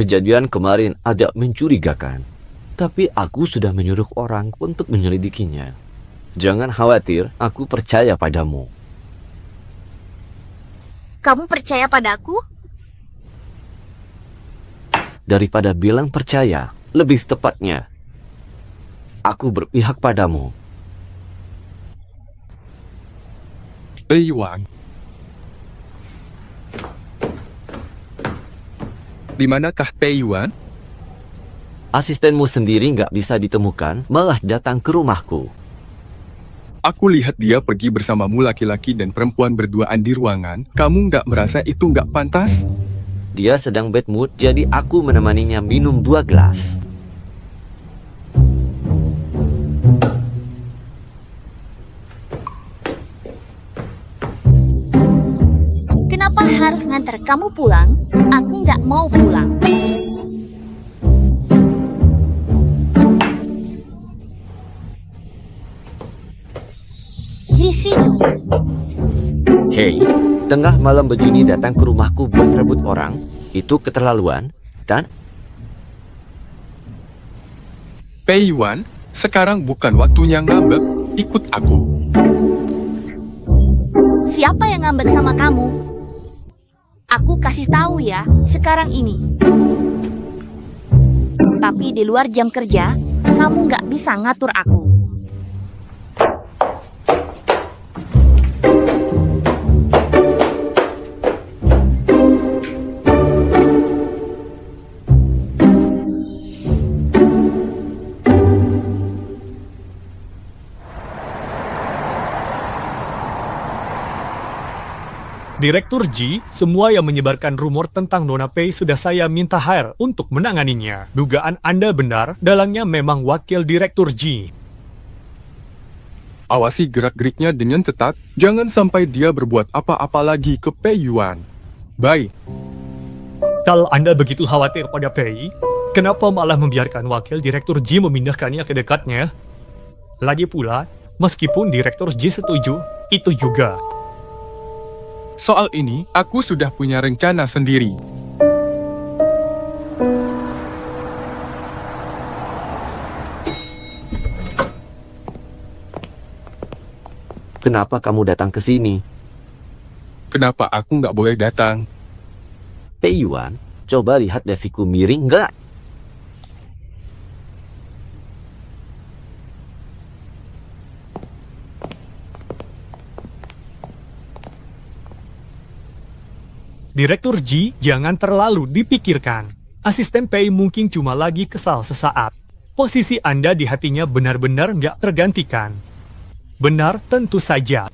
Kejadian kemarin agak mencurigakan, tapi aku sudah menyuruh orang untuk menyelidikinya. Jangan khawatir, aku percaya padamu. Kamu percaya padaku? Daripada bilang percaya, lebih tepatnya, aku berpihak padamu. Pei Yuan. Di manakah Pei Yuan? Asistenmu sendiri nggak bisa ditemukan, malah datang ke rumahku. Aku lihat dia pergi bersamamu laki-laki dan perempuan berduaan di ruangan. Kamu nggak merasa itu nggak pantas? Dia sedang bad mood, jadi aku menemaninya minum 2 gelas. Kenapa harus ngantar kamu pulang? Aku nggak mau pulang. Jisino. Hei, tengah malam begini datang ke rumahku buat rebut orang, itu keterlaluan, dan... Pei Yuan, sekarang bukan waktunya ngambek, ikut aku. Siapa yang ngambek sama kamu? Aku kasih tahu ya, sekarang ini. Tapi di luar jam kerja, kamu nggak bisa ngatur aku. Direktur Ji, semua yang menyebarkan rumor tentang Nona Pei sudah saya minta hire untuk menanganinya. Dugaan Anda benar, dalangnya memang wakil Direktur Ji. Awasi gerak-geriknya dengan ketat, jangan sampai dia berbuat apa-apa lagi ke Pei Yuan. Bye. Kalau Anda begitu khawatir pada Pei, kenapa malah membiarkan wakil Direktur Ji memindahkannya ke dekatnya? Lagi pula, meskipun Direktur Ji setuju, itu juga. Soal ini, aku sudah punya rencana sendiri. Kenapa kamu datang ke sini? Kenapa aku nggak boleh datang? Pei Yuan, coba lihat daviku miring nggak? Direktur Ji, jangan terlalu dipikirkan. Asisten Pei mungkin cuma lagi kesal sesaat. Posisi Anda di hatinya benar-benar nggak tergantikan. Benar, tentu saja.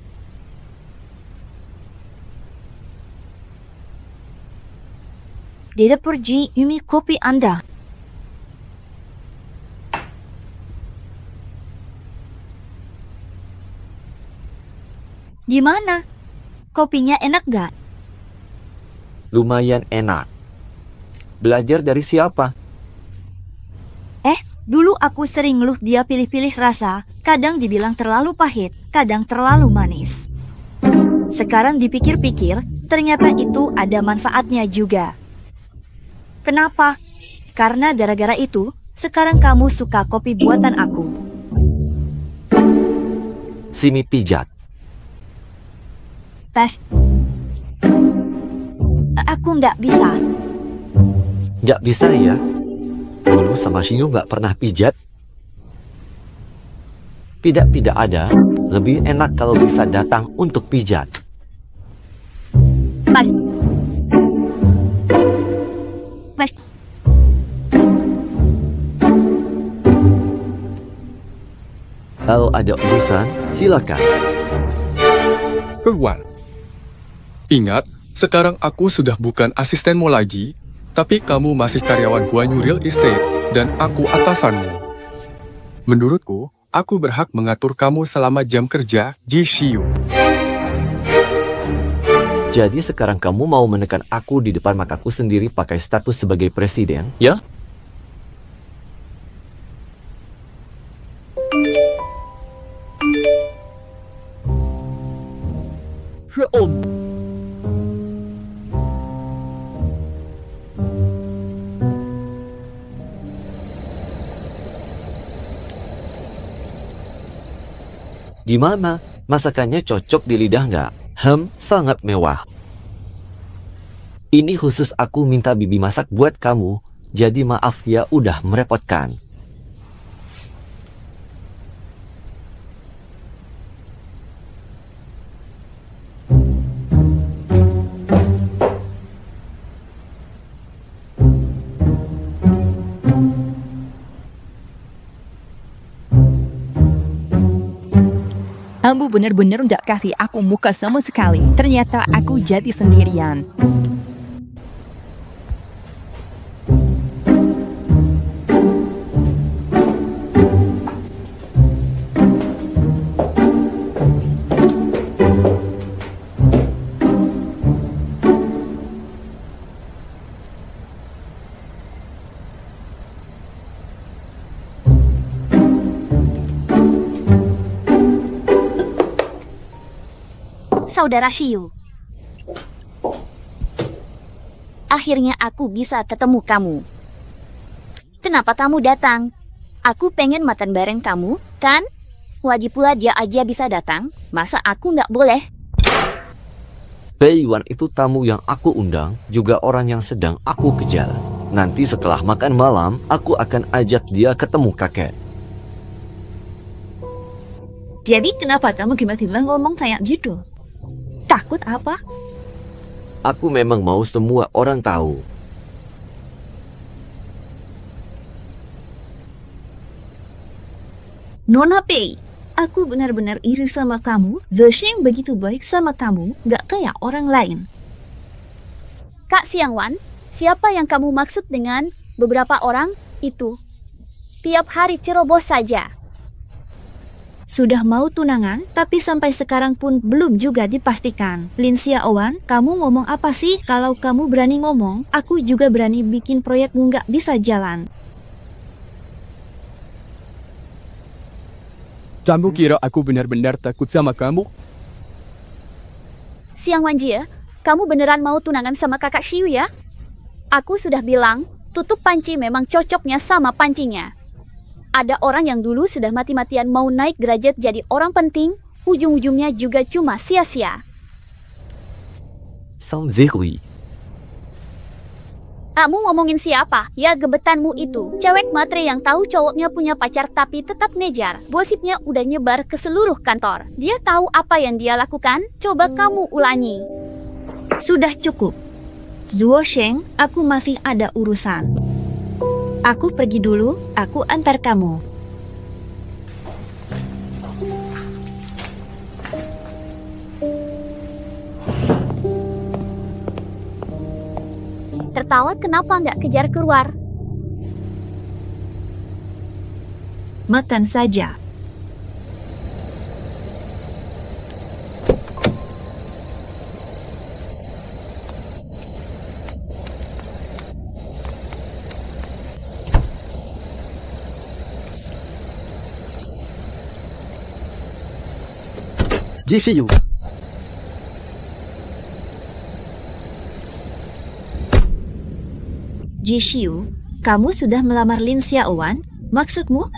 Direktur Ji, ini kopi Anda. Gimana? Kopinya enak nggak? Lumayan enak. Belajar dari siapa? Dulu aku sering ngeluh dia pilih-pilih rasa. Kadang dibilang terlalu pahit, kadang terlalu manis. Sekarang dipikir-pikir, ternyata itu ada manfaatnya juga. Kenapa? Karena gara-gara itu, sekarang kamu suka kopi buatan aku. Sini pijat. Pas. Aku nggak bisa. Nggak bisa ya? Dulu sama Shinyu nggak pernah pijat. Tidak ada. Lebih enak kalau bisa datang untuk pijat. Pas. Pas. Kalau ada urusan, silakan. Keluar. Ingat, sekarang aku sudah bukan asistenmu lagi, tapi kamu masih karyawan Guanyu Real Estate dan aku atasanmu. Menurutku, aku berhak mengatur kamu selama jam kerja Jishiyu. Jadi sekarang kamu mau menekan aku di depan mataku sendiri pakai status sebagai presiden, ya? Om. Gimana? Masakannya cocok di lidah nggak? Sangat mewah. Ini khusus aku minta bibi masak buat kamu, jadi maaf ya udah merepotkan. Kamu benar-benar nggak kasih aku muka sama sekali. Ternyata aku jadi sendirian. Saudara Shiyu. Akhirnya aku bisa ketemu kamu. Kenapa kamu datang? Aku pengen makan bareng kamu, kan? Wajib pula dia aja bisa datang. Masa aku nggak boleh? Pei Yuan itu tamu yang aku undang, juga orang yang sedang aku kejar. Nanti setelah makan malam, aku akan ajak dia ketemu kakek. Jadi kenapa kamu tiba-tiba ngomong kayak gitu? Takut apa? Aku memang mau semua orang tahu. Nona Pei, aku benar-benar iri sama kamu. The Sheng begitu baik sama kamu, gak kayak orang lain. Kak Xiangwan, siapa yang kamu maksud dengan beberapa orang itu? Tiap hari ceroboh saja. Sudah mau tunangan, tapi sampai sekarang pun belum juga dipastikan. Lin Xiaowan, kamu ngomong apa sih? Kalau kamu berani ngomong, aku juga berani bikin proyekmu nggak bisa jalan. Kamu kira aku benar-benar takut sama kamu? Xiangwan Jie, kamu beneran mau tunangan sama kakak Shiyu ya? Aku sudah bilang, tutup panci memang cocoknya sama pancinya. Ada orang yang dulu sudah mati-matian mau naik derajat jadi orang penting, ujung-ujungnya juga cuma sia-sia. Sans vergogne. Kamu ngomongin siapa? Ya gebetanmu itu. Cewek matre yang tahu cowoknya punya pacar tapi tetap ngejar. Gosipnya udah nyebar ke seluruh kantor. Dia tahu apa yang dia lakukan? Coba kamu ulangi. Sudah cukup. Zuo Sheng, aku masih ada urusan. Aku pergi dulu, aku antar kamu. Tertawa kenapa nggak kejar keluar? Makan saja. Jishiyu. Jishiyu, kamu sudah melamar Lin Xiaowan? Maksudmu?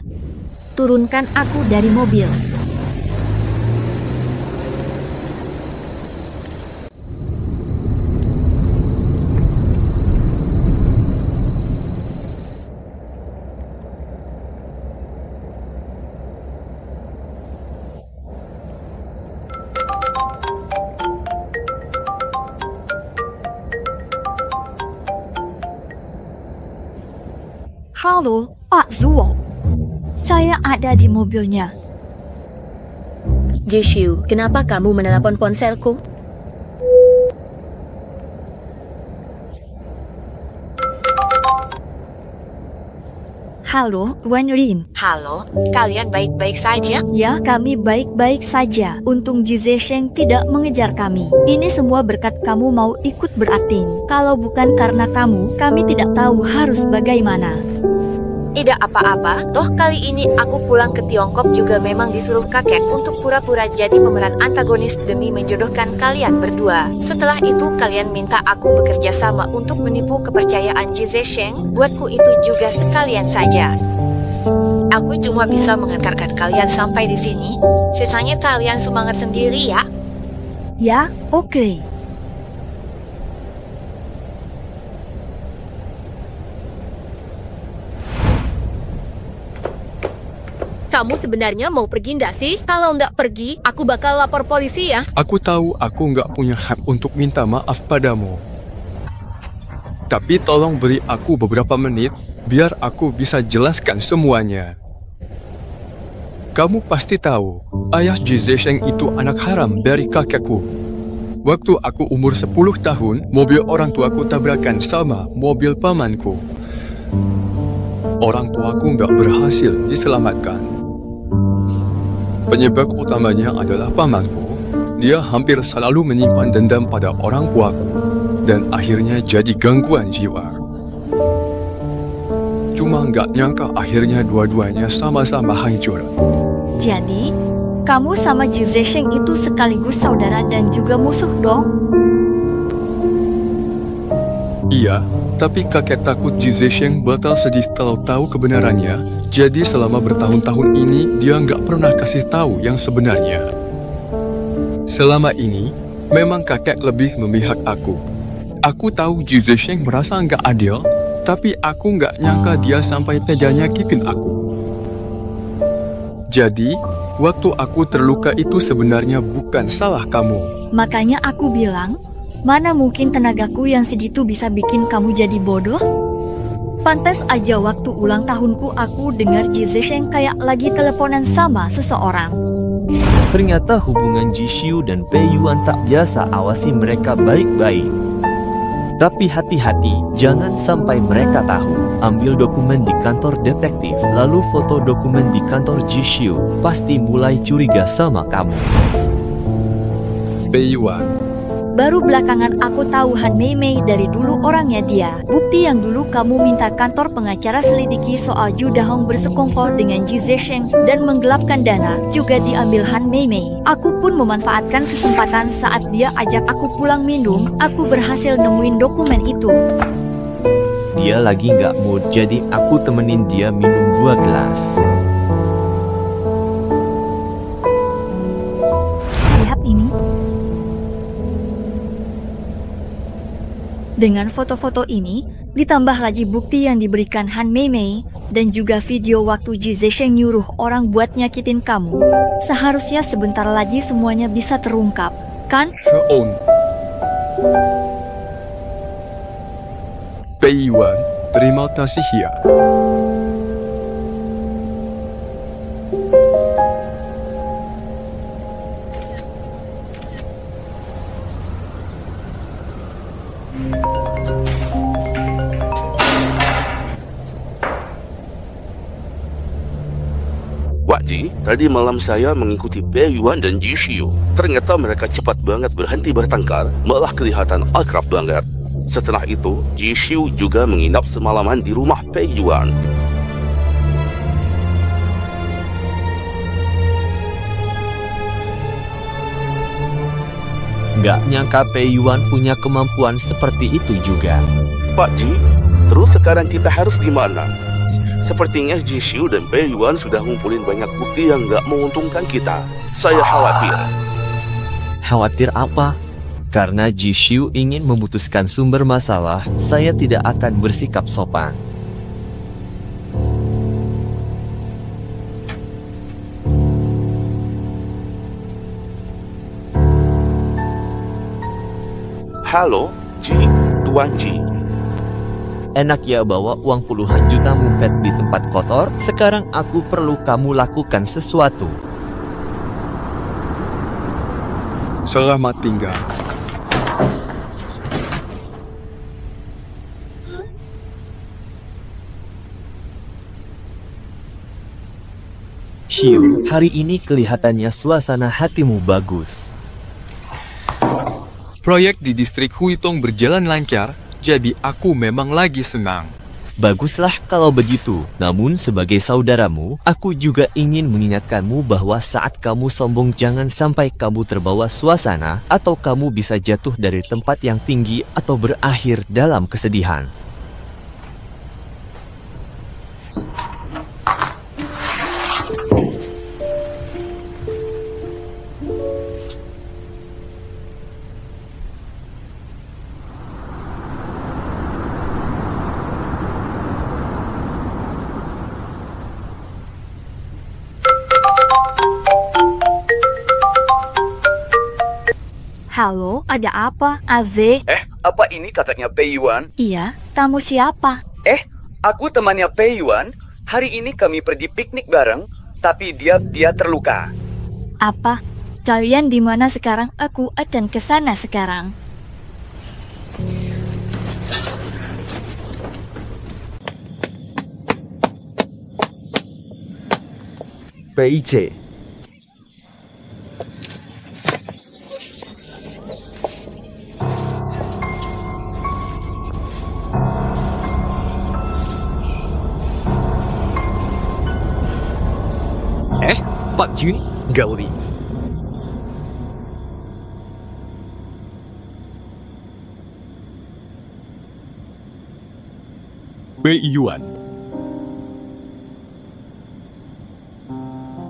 Turunkan aku dari mobil. Halo, Pak Zuo. Saya ada di mobilnya. Jishu, kenapa kamu menelepon ponselku? Halo, Wan Rin. Halo, kalian baik-baik saja? Ya, kami baik-baik saja. Untung Jize Sheng tidak mengejar kami. Ini semua berkat kamu mau ikut beratin. Kalau bukan karena kamu, kami tidak tahu harus bagaimana. Tidak apa-apa, toh kali ini aku pulang ke Tiongkok juga memang disuruh kakek untuk pura-pura jadi pemeran antagonis demi menjodohkan kalian berdua. Setelah itu kalian minta aku bekerja sama untuk menipu kepercayaan Jize Sheng, buatku itu juga sekalian saja. Aku cuma bisa mengantarkan kalian sampai di sini, sisanya kalian semangat sendiri ya. Ya, oke. Kamu sebenarnya mau pergi ndak sih? Kalau ndak pergi, aku bakal lapor polisi ya. Aku tahu aku nggak punya hak untuk minta maaf padamu. Tapi tolong beri aku beberapa menit, biar aku bisa jelaskan semuanya. Kamu pasti tahu, ayah Jize Sheng itu anak haram dari kakekku. Waktu aku umur 10 tahun, mobil orang tuaku tabrakan sama mobil pamanku. Orang tuaku nggak berhasil diselamatkan. Penyebab utamanya adalah pamanku. Dia hampir selalu menyimpan dendam pada orang tuaku dan akhirnya jadi gangguan jiwa. Cuma nggak nyangka akhirnya dua-duanya sama-sama hancur. Jadi, kamu sama Jize Sheng itu sekaligus saudara dan juga musuh dong? Iya, tapi kakek takut Jize Sheng bakal sedih kalau tahu kebenarannya. Jadi selama bertahun-tahun ini dia nggak pernah kasih tahu yang sebenarnya. Selama ini memang kakek lebih memihak aku. Aku tahu Jize Sheng merasa nggak adil, tapi aku nggak nyangka dia sampai tega nyakitin aku. Jadi waktu aku terluka itu sebenarnya bukan salah kamu. Makanya aku bilang, mana mungkin tenagaku yang segitu bisa bikin kamu jadi bodoh? Pantas aja waktu ulang tahunku aku dengar Jize Sheng kayak lagi teleponan sama seseorang. Ternyata hubungan Jishu dan Pei Yuan tak biasa, awasi mereka baik-baik. Tapi hati-hati, jangan sampai mereka tahu. Ambil dokumen di kantor detektif, lalu foto dokumen di kantor Jishu. Pasti mulai curiga sama kamu. Pei Yuan. Baru belakangan aku tahu Han Mei Mei dari dulu orangnya dia. Bukti yang dulu kamu minta kantor pengacara selidiki soal Ju Dahong bersekongkol dengan Jize Sheng dan menggelapkan dana juga diambil Han Mei Mei. Aku pun memanfaatkan kesempatan saat dia ajak aku pulang minum, aku berhasil nemuin dokumen itu. Dia lagi nggak mood, jadi aku temenin dia minum 2 gelas. Lihat ini. Dengan foto-foto ini, ditambah lagi bukti yang diberikan Han Mei Mei dan juga video waktu Jize Sheng nyuruh orang buat nyakitin kamu, seharusnya sebentar lagi semuanya bisa terungkap, kan? Pei Yuan, terima kasih ya. Wak Ji, tadi malam saya mengikuti Pei Yuan dan Jishu. Ternyata mereka cepat banget berhenti bertengkar, malah kelihatan akrab banget. Setelah itu, Jishu juga menginap semalaman di rumah Pei Yuan. Nggak nyangka Pei Yuan punya kemampuan seperti itu juga. Pak Ji, terus sekarang kita harus gimana? Sepertinya Jishu dan Pei Yuan sudah ngumpulin banyak bukti yang nggak menguntungkan kita. Saya khawatir. Khawatir apa? Karena Jishu ingin memutuskan sumber masalah, saya tidak akan bersikap sopan. Halo, Ji, Tuan Ji. Enak ya bawa uang puluhan juta mumpet di tempat kotor. Sekarang aku perlu kamu lakukan sesuatu. Selamat tinggal. Xiu, hari ini kelihatannya suasana hatimu bagus. Proyek di distrik Huitong berjalan lancar, jadi aku memang lagi senang. Baguslah kalau begitu. Namun sebagai saudaramu, aku juga ingin mengingatkanmu bahwa saat kamu sombong jangan sampai kamu terbawa suasana atau kamu bisa jatuh dari tempat yang tinggi atau berakhir dalam kesedihan. Halo, ada apa, AV? Apa ini kakaknya Pei Yuan? Iya, tamu siapa? Aku temannya Pei Yuan. Hari ini kami pergi piknik bareng, tapi dia terluka. Apa? Kalian di mana sekarang? Aku akan ke sana sekarang. PIC. Pak Jun, Gauri. Pei Yuan.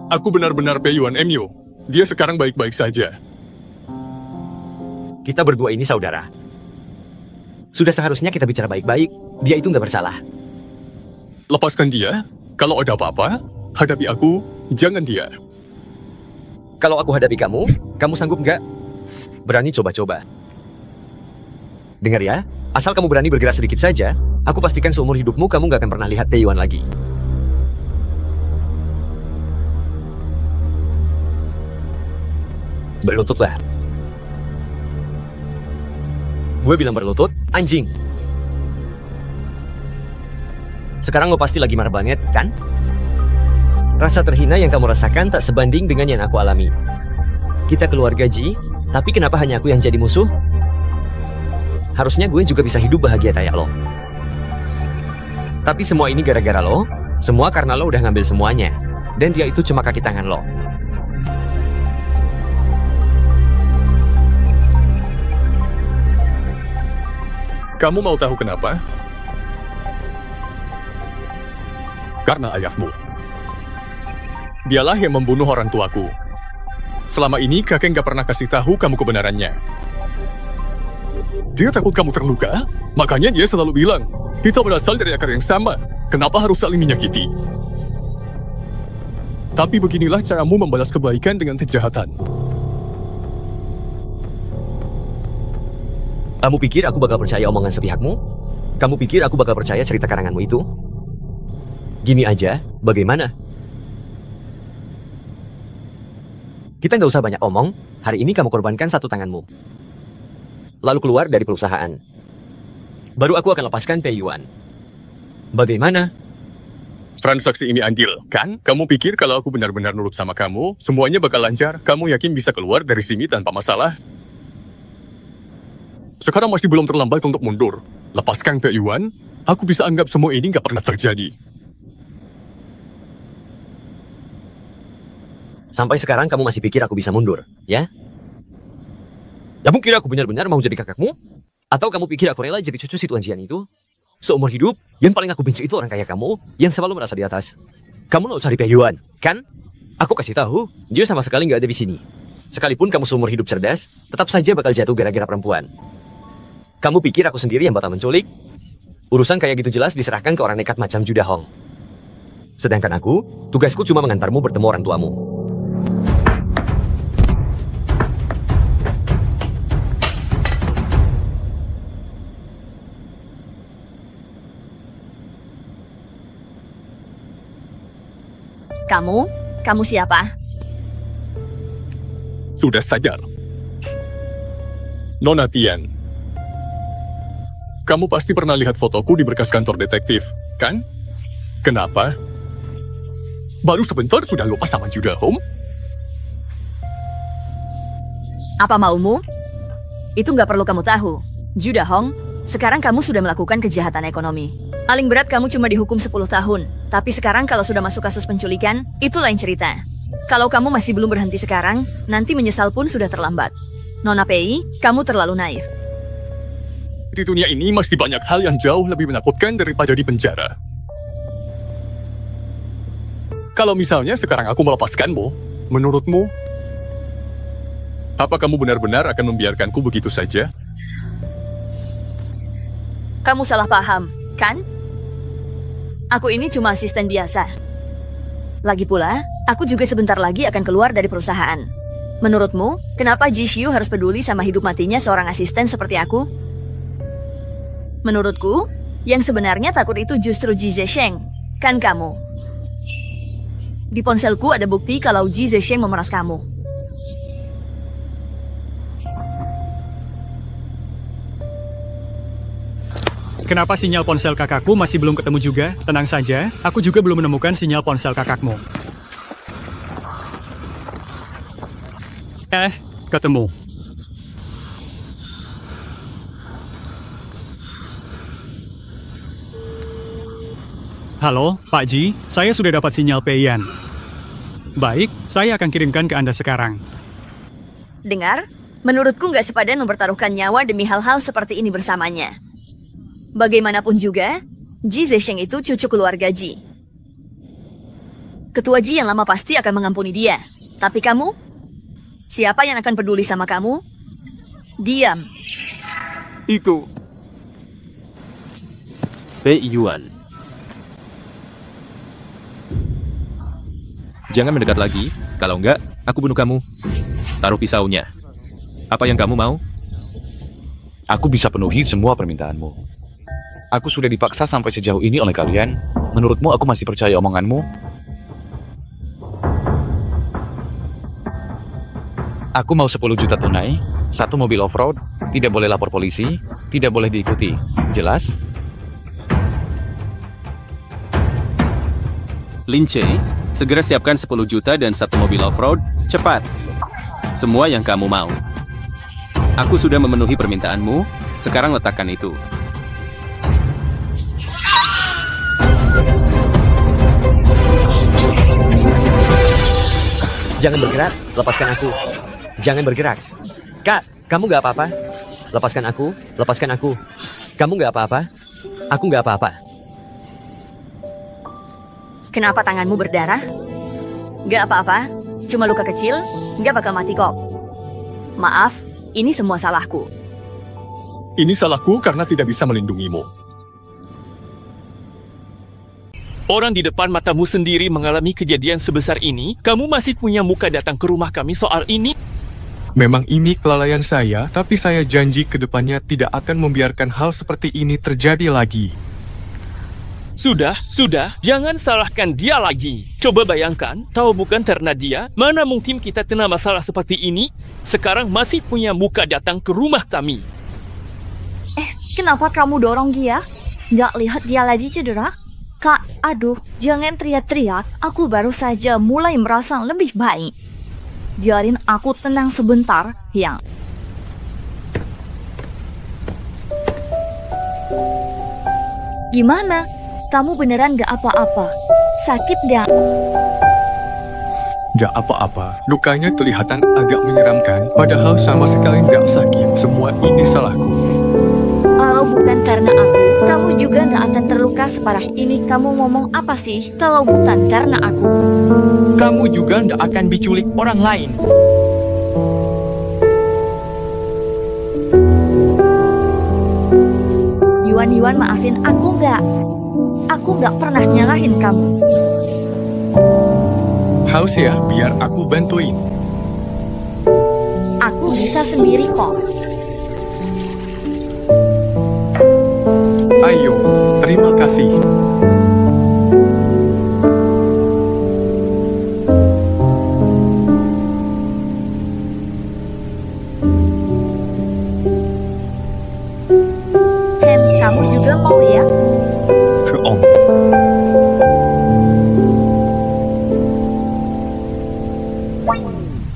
Aku benar-benar Pei Yuan MU. Dia sekarang baik-baik saja. Kita berdua ini saudara. Sudah seharusnya kita bicara baik-baik. Dia itu nggak bersalah. Lepaskan dia. Kalau ada apa-apa, hadapi aku, jangan dia. Kalau aku hadapi kamu, kamu sanggup nggak? Berani coba-coba. Dengar ya, asal kamu berani bergerak sedikit saja, aku pastikan seumur hidupmu kamu nggak akan pernah lihat Pei Yuan lagi. Berlututlah. Gue bilang berlutut, anjing. Sekarang lo pasti lagi marah banget, kan? Rasa terhina yang kamu rasakan tak sebanding dengan yang aku alami. Kita keluarga Ji, tapi kenapa hanya aku yang jadi musuh? Harusnya gue juga bisa hidup bahagia kayak lo. Tapi semua ini gara-gara lo, semua karena lo udah ngambil semuanya. Dan dia itu cuma kaki tangan lo. Kamu mau tahu kenapa? Karena ayahmu. Dialah yang membunuh orang tuaku. Selama ini kakek nggak pernah kasih tahu kamu kebenarannya. Dia takut kamu terluka, makanya dia selalu bilang, kita berasal dari akar yang sama, kenapa harus saling menyakiti? Tapi beginilah caramu membalas kebaikan dengan kejahatan. Kamu pikir aku bakal percaya omongan sepihakmu? Kamu pikir aku bakal percaya cerita karanganmu itu? Gini aja, bagaimana? Kita nggak usah banyak omong, hari ini kamu korbankan satu tanganmu. Lalu keluar dari perusahaan. Baru aku akan lepaskan Pei Yuan. Bagaimana? Transaksi ini adil, kan? Kamu pikir kalau aku benar-benar nurut sama kamu, semuanya bakal lancar, kamu yakin bisa keluar dari sini tanpa masalah? Sekarang masih belum terlambat untuk mundur. Lepaskan Pei Yuan, aku bisa anggap semua ini nggak pernah terjadi. Sampai sekarang kamu masih pikir aku bisa mundur, ya? Kamu kira aku benar-benar mau jadi kakakmu? Atau kamu pikir aku rela jadi cucu si Tuan Jian itu? Seumur hidup, yang paling aku benci itu orang kaya kamu, yang selalu merasa di atas. Kamu mau cari Pei Yuan, kan? Aku kasih tahu, dia sama sekali nggak ada di sini. Sekalipun kamu seumur hidup cerdas, tetap saja bakal jatuh gara-gara perempuan. Kamu pikir aku sendiri yang bakal menculik? Urusan kayak gitu jelas diserahkan ke orang nekat macam Judah Hong. Sedangkan aku, tugasku cuma mengantarmu bertemu orang tuamu. Kamu siapa? Sudah sadar. Nona Tian, kamu pasti pernah lihat fotoku di berkas kantor detektif, kan? Kenapa? Baru sebentar sudah lupa sama Judah Home? Apa maumu? Itu nggak perlu kamu tahu. Judah Hong, sekarang kamu sudah melakukan kejahatan ekonomi. Paling berat kamu cuma dihukum 10 tahun. Tapi sekarang kalau sudah masuk kasus penculikan, itu lain cerita. Kalau kamu masih belum berhenti sekarang, nanti menyesal pun sudah terlambat. Nona Pei, kamu terlalu naif. Di dunia ini masih banyak hal yang jauh lebih menakutkan daripada di penjara. Kalau misalnya sekarang aku melepaskanmu, menurutmu, apa kamu benar-benar akan membiarkanku begitu saja? Kamu salah paham, kan? Aku ini cuma asisten biasa. Lagi pula, aku juga sebentar lagi akan keluar dari perusahaan. Menurutmu, kenapa Ji Xiu harus peduli sama hidup matinya seorang asisten seperti aku? Menurutku, yang sebenarnya takut itu justru Ji Zesheng, kan kamu? Di ponselku ada bukti kalau Ji Zesheng memeras kamu. Kenapa sinyal ponsel kakakku masih belum ketemu juga? Tenang saja, aku juga belum menemukan sinyal ponsel kakakmu. Ketemu. Halo, Pak Ji, saya sudah dapat sinyal Peiyan. Baik, saya akan kirimkan ke Anda sekarang. Dengar, menurutku nggak sepadan mempertaruhkan nyawa demi hal-hal seperti ini bersamanya. Bagaimanapun juga, Ji Zesheng itu cucu keluarga Ji. Ketua Ji yang lama pasti akan mengampuni dia. Tapi kamu? Siapa yang akan peduli sama kamu? Diam. Itu Pei Yuan. Jangan mendekat lagi. Kalau enggak, aku bunuh kamu. Taruh pisaunya. Apa yang kamu mau? Aku bisa penuhi semua permintaanmu. Aku sudah dipaksa sampai sejauh ini oleh kalian. Menurutmu aku masih percaya omonganmu? Aku mau 10 juta tunai, 1 mobil off-road, tidak boleh lapor polisi, tidak boleh diikuti. Jelas? Lin Che, segera siapkan 10 juta dan 1 mobil off-road, cepat. Semua yang kamu mau. Aku sudah memenuhi permintaanmu, sekarang letakkan itu. Jangan bergerak, lepaskan aku. Jangan bergerak. Kak, kamu gak apa-apa? Lepaskan aku, lepaskan aku. Kamu gak apa-apa? Aku gak apa-apa. Kenapa tanganmu berdarah? Gak apa-apa, cuma luka kecil, gak bakal mati kok. Maaf, ini semua salahku. Ini salahku karena tidak bisa melindungimu. Orang di depan matamu sendiri mengalami kejadian sebesar ini, kamu masih punya muka datang ke rumah kami soal ini? Memang ini kelalaian saya, tapi saya janji ke depannya tidak akan membiarkan hal seperti ini terjadi lagi. Sudah, jangan salahkan dia lagi. Coba bayangkan, tahu bukan karena dia, mana mungkin kita kena masalah seperti ini, sekarang masih punya muka datang ke rumah kami. Kenapa kamu dorong dia? Nggak lihat dia lagi cedera? Kak, aduh, jangan teriak-teriak. Aku baru saja mulai merasa lebih baik. Biarin aku tenang sebentar, Yang. Gimana? Kamu beneran gak apa-apa? Sakit gak? Gak apa-apa. Lukanya kelihatan agak menyeramkan, padahal sama sekali gak sakit. Semua ini salahku. Kalau bukan karena aku, kamu juga gak akan terluka separah ini. Kamu ngomong apa sih? Kalau bukan karena aku. Kamu juga gak akan diculik orang lain. Yuan, maafin aku gak? Aku gak pernah nyalahin kamu. Haus ya, biar aku bantuin. Aku bisa sendiri kok. Ayo, terima kasih.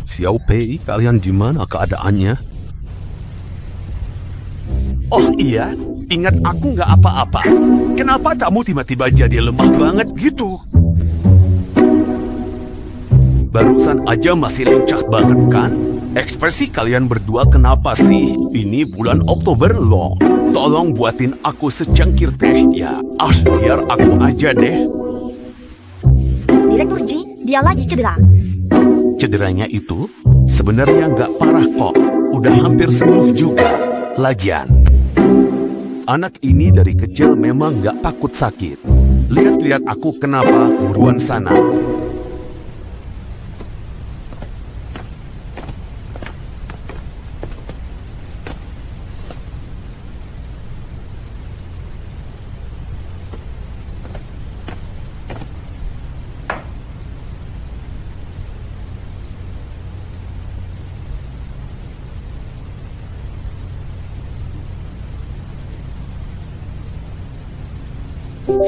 Xiao Pei, kalian di mana keadaannya? Oh iya, ingat aku nggak apa-apa. Kenapa kamu tiba-tiba jadi lemah banget gitu? Barusan aja masih lincah banget kan? Ekspresi kalian berdua kenapa sih? Ini bulan Oktober loh. Tolong buatin aku secangkir teh ya. Biar aku aja deh. Direktur Ji, dia lagi cedera. Cederanya itu sebenarnya nggak parah kok. Udah hampir sembuh juga. Lagian, anak ini dari kecil memang nggak takut sakit. Lihat-lihat aku kenapa, buruan sana.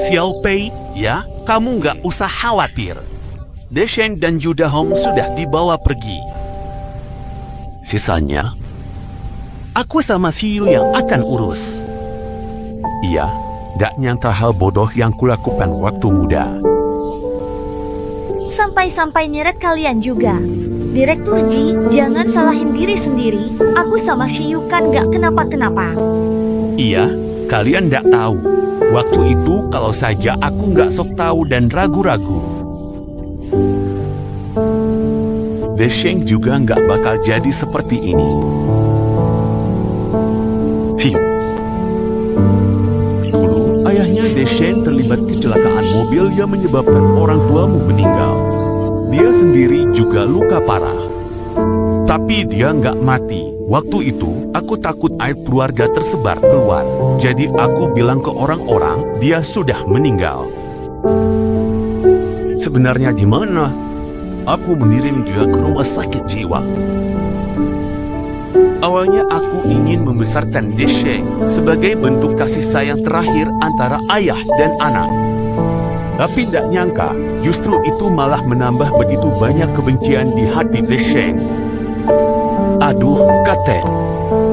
Xiao Pei, ya, kamu nggak usah khawatir. Desheng dan Judahong sudah dibawa pergi. Sisanya, aku sama Xiu yang akan urus. Iya, gak nyangka hal bodoh yang kulakukan waktu muda. Sampai-sampai nyeret kalian juga. Direktur Ji, jangan salahin diri sendiri. Aku sama Xiu kan gak kenapa-kenapa. Iya, kalian gak tahu. Waktu itu kalau saja aku nggak sok tahu dan ragu-ragu, Desheng juga nggak bakal jadi seperti ini. Dulu ayahnya Desheng terlibat kecelakaan mobil yang menyebabkan orang tuamu meninggal. Dia sendiri juga luka parah. Tapi dia nggak mati. Waktu itu, aku takut aib keluarga tersebar keluar. Jadi aku bilang ke orang-orang, dia sudah meninggal. Sebenarnya di mana? Aku mengirim dia ke rumah sakit jiwa. Awalnya aku ingin membesarkan Desheng sebagai bentuk kasih sayang terakhir antara ayah dan anak. Tapi tidak nyangka, justru itu malah menambah begitu banyak kebencian di hati Desheng. Aduh, Katen.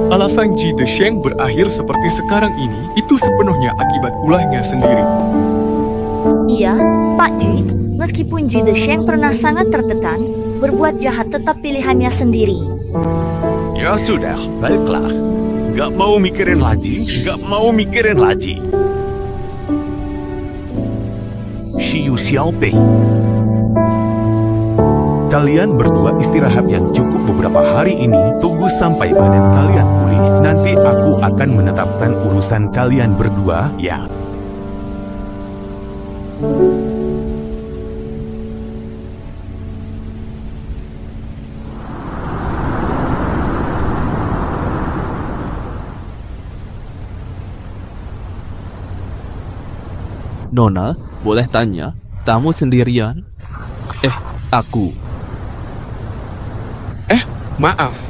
Alasan Ji Desheng berakhir seperti sekarang ini itu sepenuhnya akibat ulahnya sendiri. Iya, Pak Ji. Meskipun Ji Desheng pernah sangat tertekan, berbuat jahat tetap pilihannya sendiri. Ya sudah, baiklah. Gak mau mikirin lagi, gak mau mikirin lagi. Xiu Xiaopei. Kalian berdua istirahat yang cukup beberapa hari ini, tunggu sampai badan kalian pulih. Nanti aku akan menetapkan urusan kalian berdua, ya. Nona, boleh tanya, tamu sendirian? Aku. Maaf.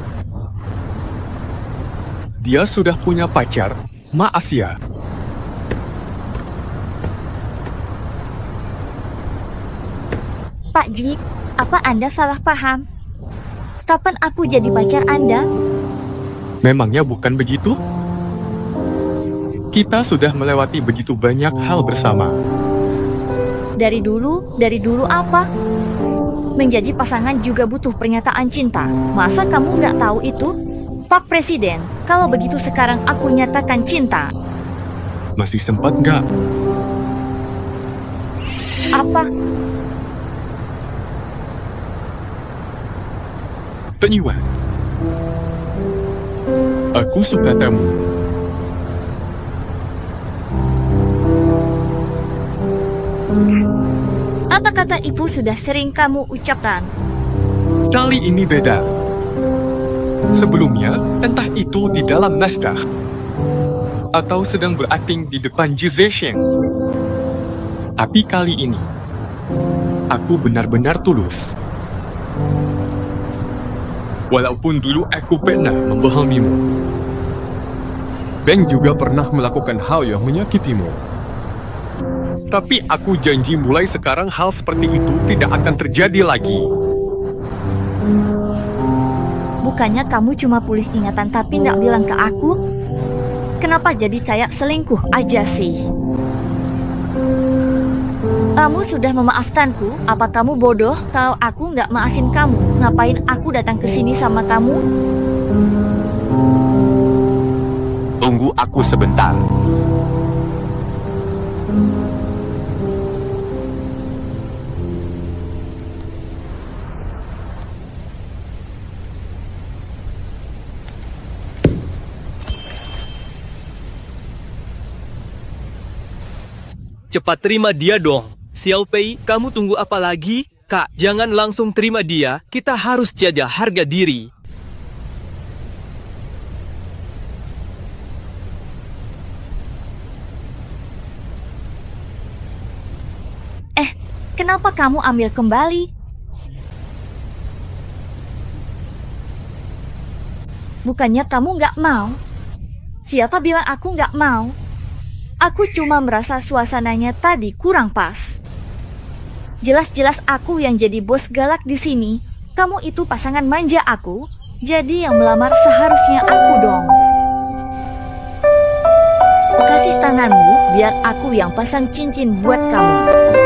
Dia sudah punya pacar. Maaf ya. Pak Ji, apa Anda salah paham? Kapan aku jadi pacar Anda? Memangnya bukan begitu? Kita sudah melewati begitu banyak hal bersama. Dari dulu apa? Menjadi pasangan juga butuh pernyataan cinta. Masa kamu nggak tahu itu? Pak Presiden, kalau begitu sekarang aku nyatakan cinta. Masih sempat nggak? Apa? Penyuan. Aku suka kamu. Apa kata ibu sudah sering kamu ucapkan? Kali ini beda. Sebelumnya, entah itu di dalam naskah atau sedang berakting di depan Ji Desheng. Tapi kali ini, aku benar-benar tulus. Walaupun dulu aku pernah membohongimu. Beng juga pernah melakukan hal yang menyakitimu. Tapi aku janji mulai sekarang hal seperti itu tidak akan terjadi lagi. Bukannya kamu cuma pulih ingatan tapi nggak bilang ke aku? Kenapa jadi kayak selingkuh aja sih? Kamu sudah memaafkanku? Apa kamu bodoh? Kalau aku nggak maafin kamu, ngapain aku datang ke sini sama kamu? Tunggu aku sebentar. Cepat terima dia dong. Xiao Pei, kamu tunggu apa lagi? Kak, jangan langsung terima dia. Kita harus jaga harga diri. Kenapa kamu ambil kembali? Bukannya kamu nggak mau? Siapa bilang aku nggak mau? Aku cuma merasa suasananya tadi kurang pas. Jelas-jelas aku yang jadi bos galak di sini. Kamu itu pasangan manja aku. Jadi yang melamar seharusnya aku dong. Kasih tanganmu biar aku yang pasang cincin buat kamu.